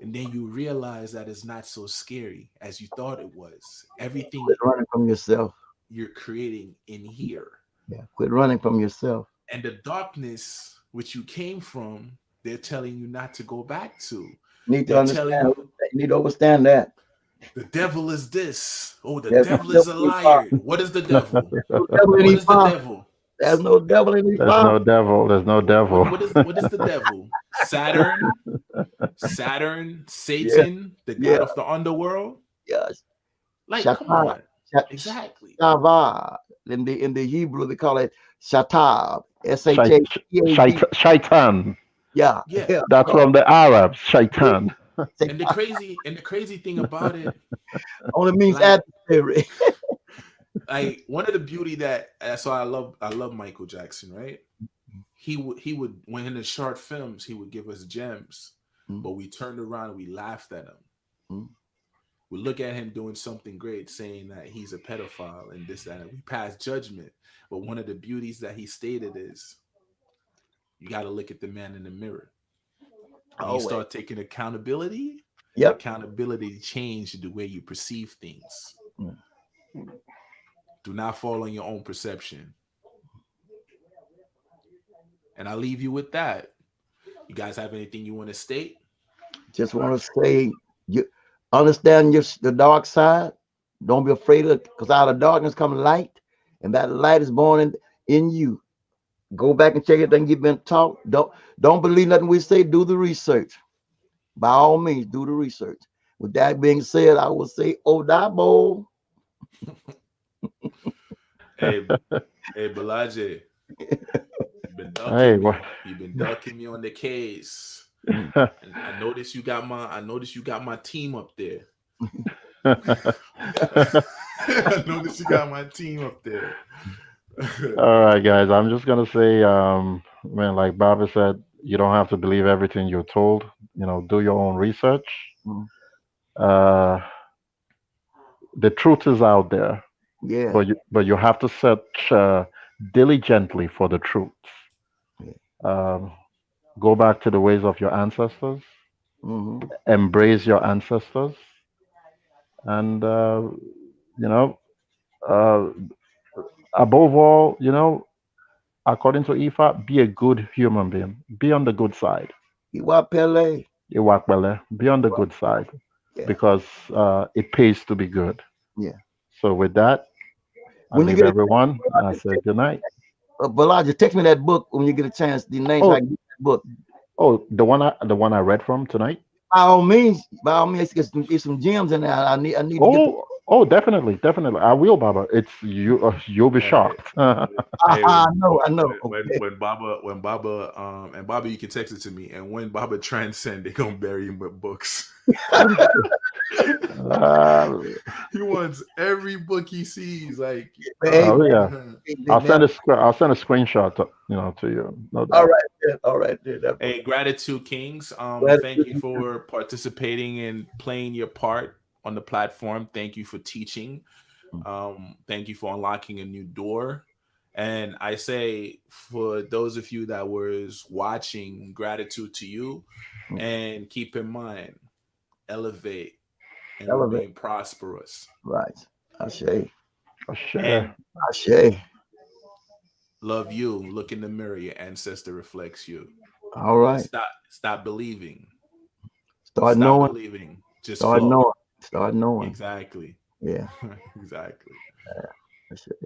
And then you realize that it's not so scary as you thought it was. Quit Everything running from yourself. you're creating in here. Yeah. Quit running from yourself. And the darkness which you came from, they're telling you not to go back to. Need to They're telling understand. you You need to understand that. the devil is this. Oh, the There's no devil is devil a in fire. liar. What is the devil? No devil in What any is the fire. devil? There's no devil in any There's fire. no devil. There's no devil. What is the devil? Saturn, Yeah. Satan, the Yeah. god of the underworld. Yes. Like, come Shatan. on. Exactly. Shava. In the Hebrew they call it Shatab. Shait, Shatab. shaitan. Yeah. Yeah. Yeah. That's God. from the Arabs. Shaitan. And the crazy thing about it, Only means like adversary. like one of the beauty that that's why I love Michael Jackson, right? He would when in the short films he would give us gems, Mm, but we turned around and we laughed at him. mm. We look at him doing something great, saying that he's a pedophile and this, that, and we pass judgment. But one of the beauties that he stated is you got to look at the man in the mirror. When you Always. start taking accountability, Yep. accountability change the way you perceive things. Mm. Do not fall on your own perception. And I leave you with that. You guys have anything you want to state? Just want to say, you understand the dark side. Don't be afraid of, because out of darkness comes light, and that light is born in you. Go back and check everything you've been taught. Don't believe nothing we say. Do the research. By all means, do the research. With that being said, I will say, Odabo. Hey, hey, Balaje, you've been Hey, ducking what? me. You've been ducking me on the case. Mm. And I noticed you got my team up there. I noticed you got my team up there. All right, guys. I'm just gonna say, man, like Bobby said, you don't have to believe everything you're told. Do your own research. Mm. Uh, the truth is out there, Yeah. but you have to search diligently for the truth. Yeah. Um, go back to the ways of your ancestors. Hmm. Embrace your ancestors, and you know, uh, above all, according to Ifa, be a good human being. Be on the good side. Iwa Pele. Iwakwele, be on the good side Yeah. because it pays to be good. Yeah. So with that, I When you leave get a everyone and I say good night. Balaji, text me that book when you get a chance. The names I Oh, can get that book. oh, the one I read from tonight. By all means, get some gems in there. I need to get the. Oh, definitely, definitely. I will, Baba. It's you. You'll be Hey, shocked. hey, I when know, I when know. when Okay. when Baba and Baba, you can text it to me. And when Baba transcend, they gonna bury him with books. uh, He wants every book he sees. Like, Hey, oh yeah. I'll man. send I'll send a screenshot to you. No All doubt. right, then. All right, then. hey, gratitude, Kings. Thank you Gratitude. for participating and playing your part on the platform. Thank you for teaching. Thank you for unlocking a new door. And I say for those of you that was watching, gratitude to you. And keep in mind, elevate and Elevate. remain prosperous. Right. Ashe. I'll share. And Ashe. Love you. Look in the mirror. Your ancestor reflects you. All right. Stop believing. Start Stop knowing. believing. Just Start flow. knowing. Start knowing. Exactly. Yeah. Exactly. That's it.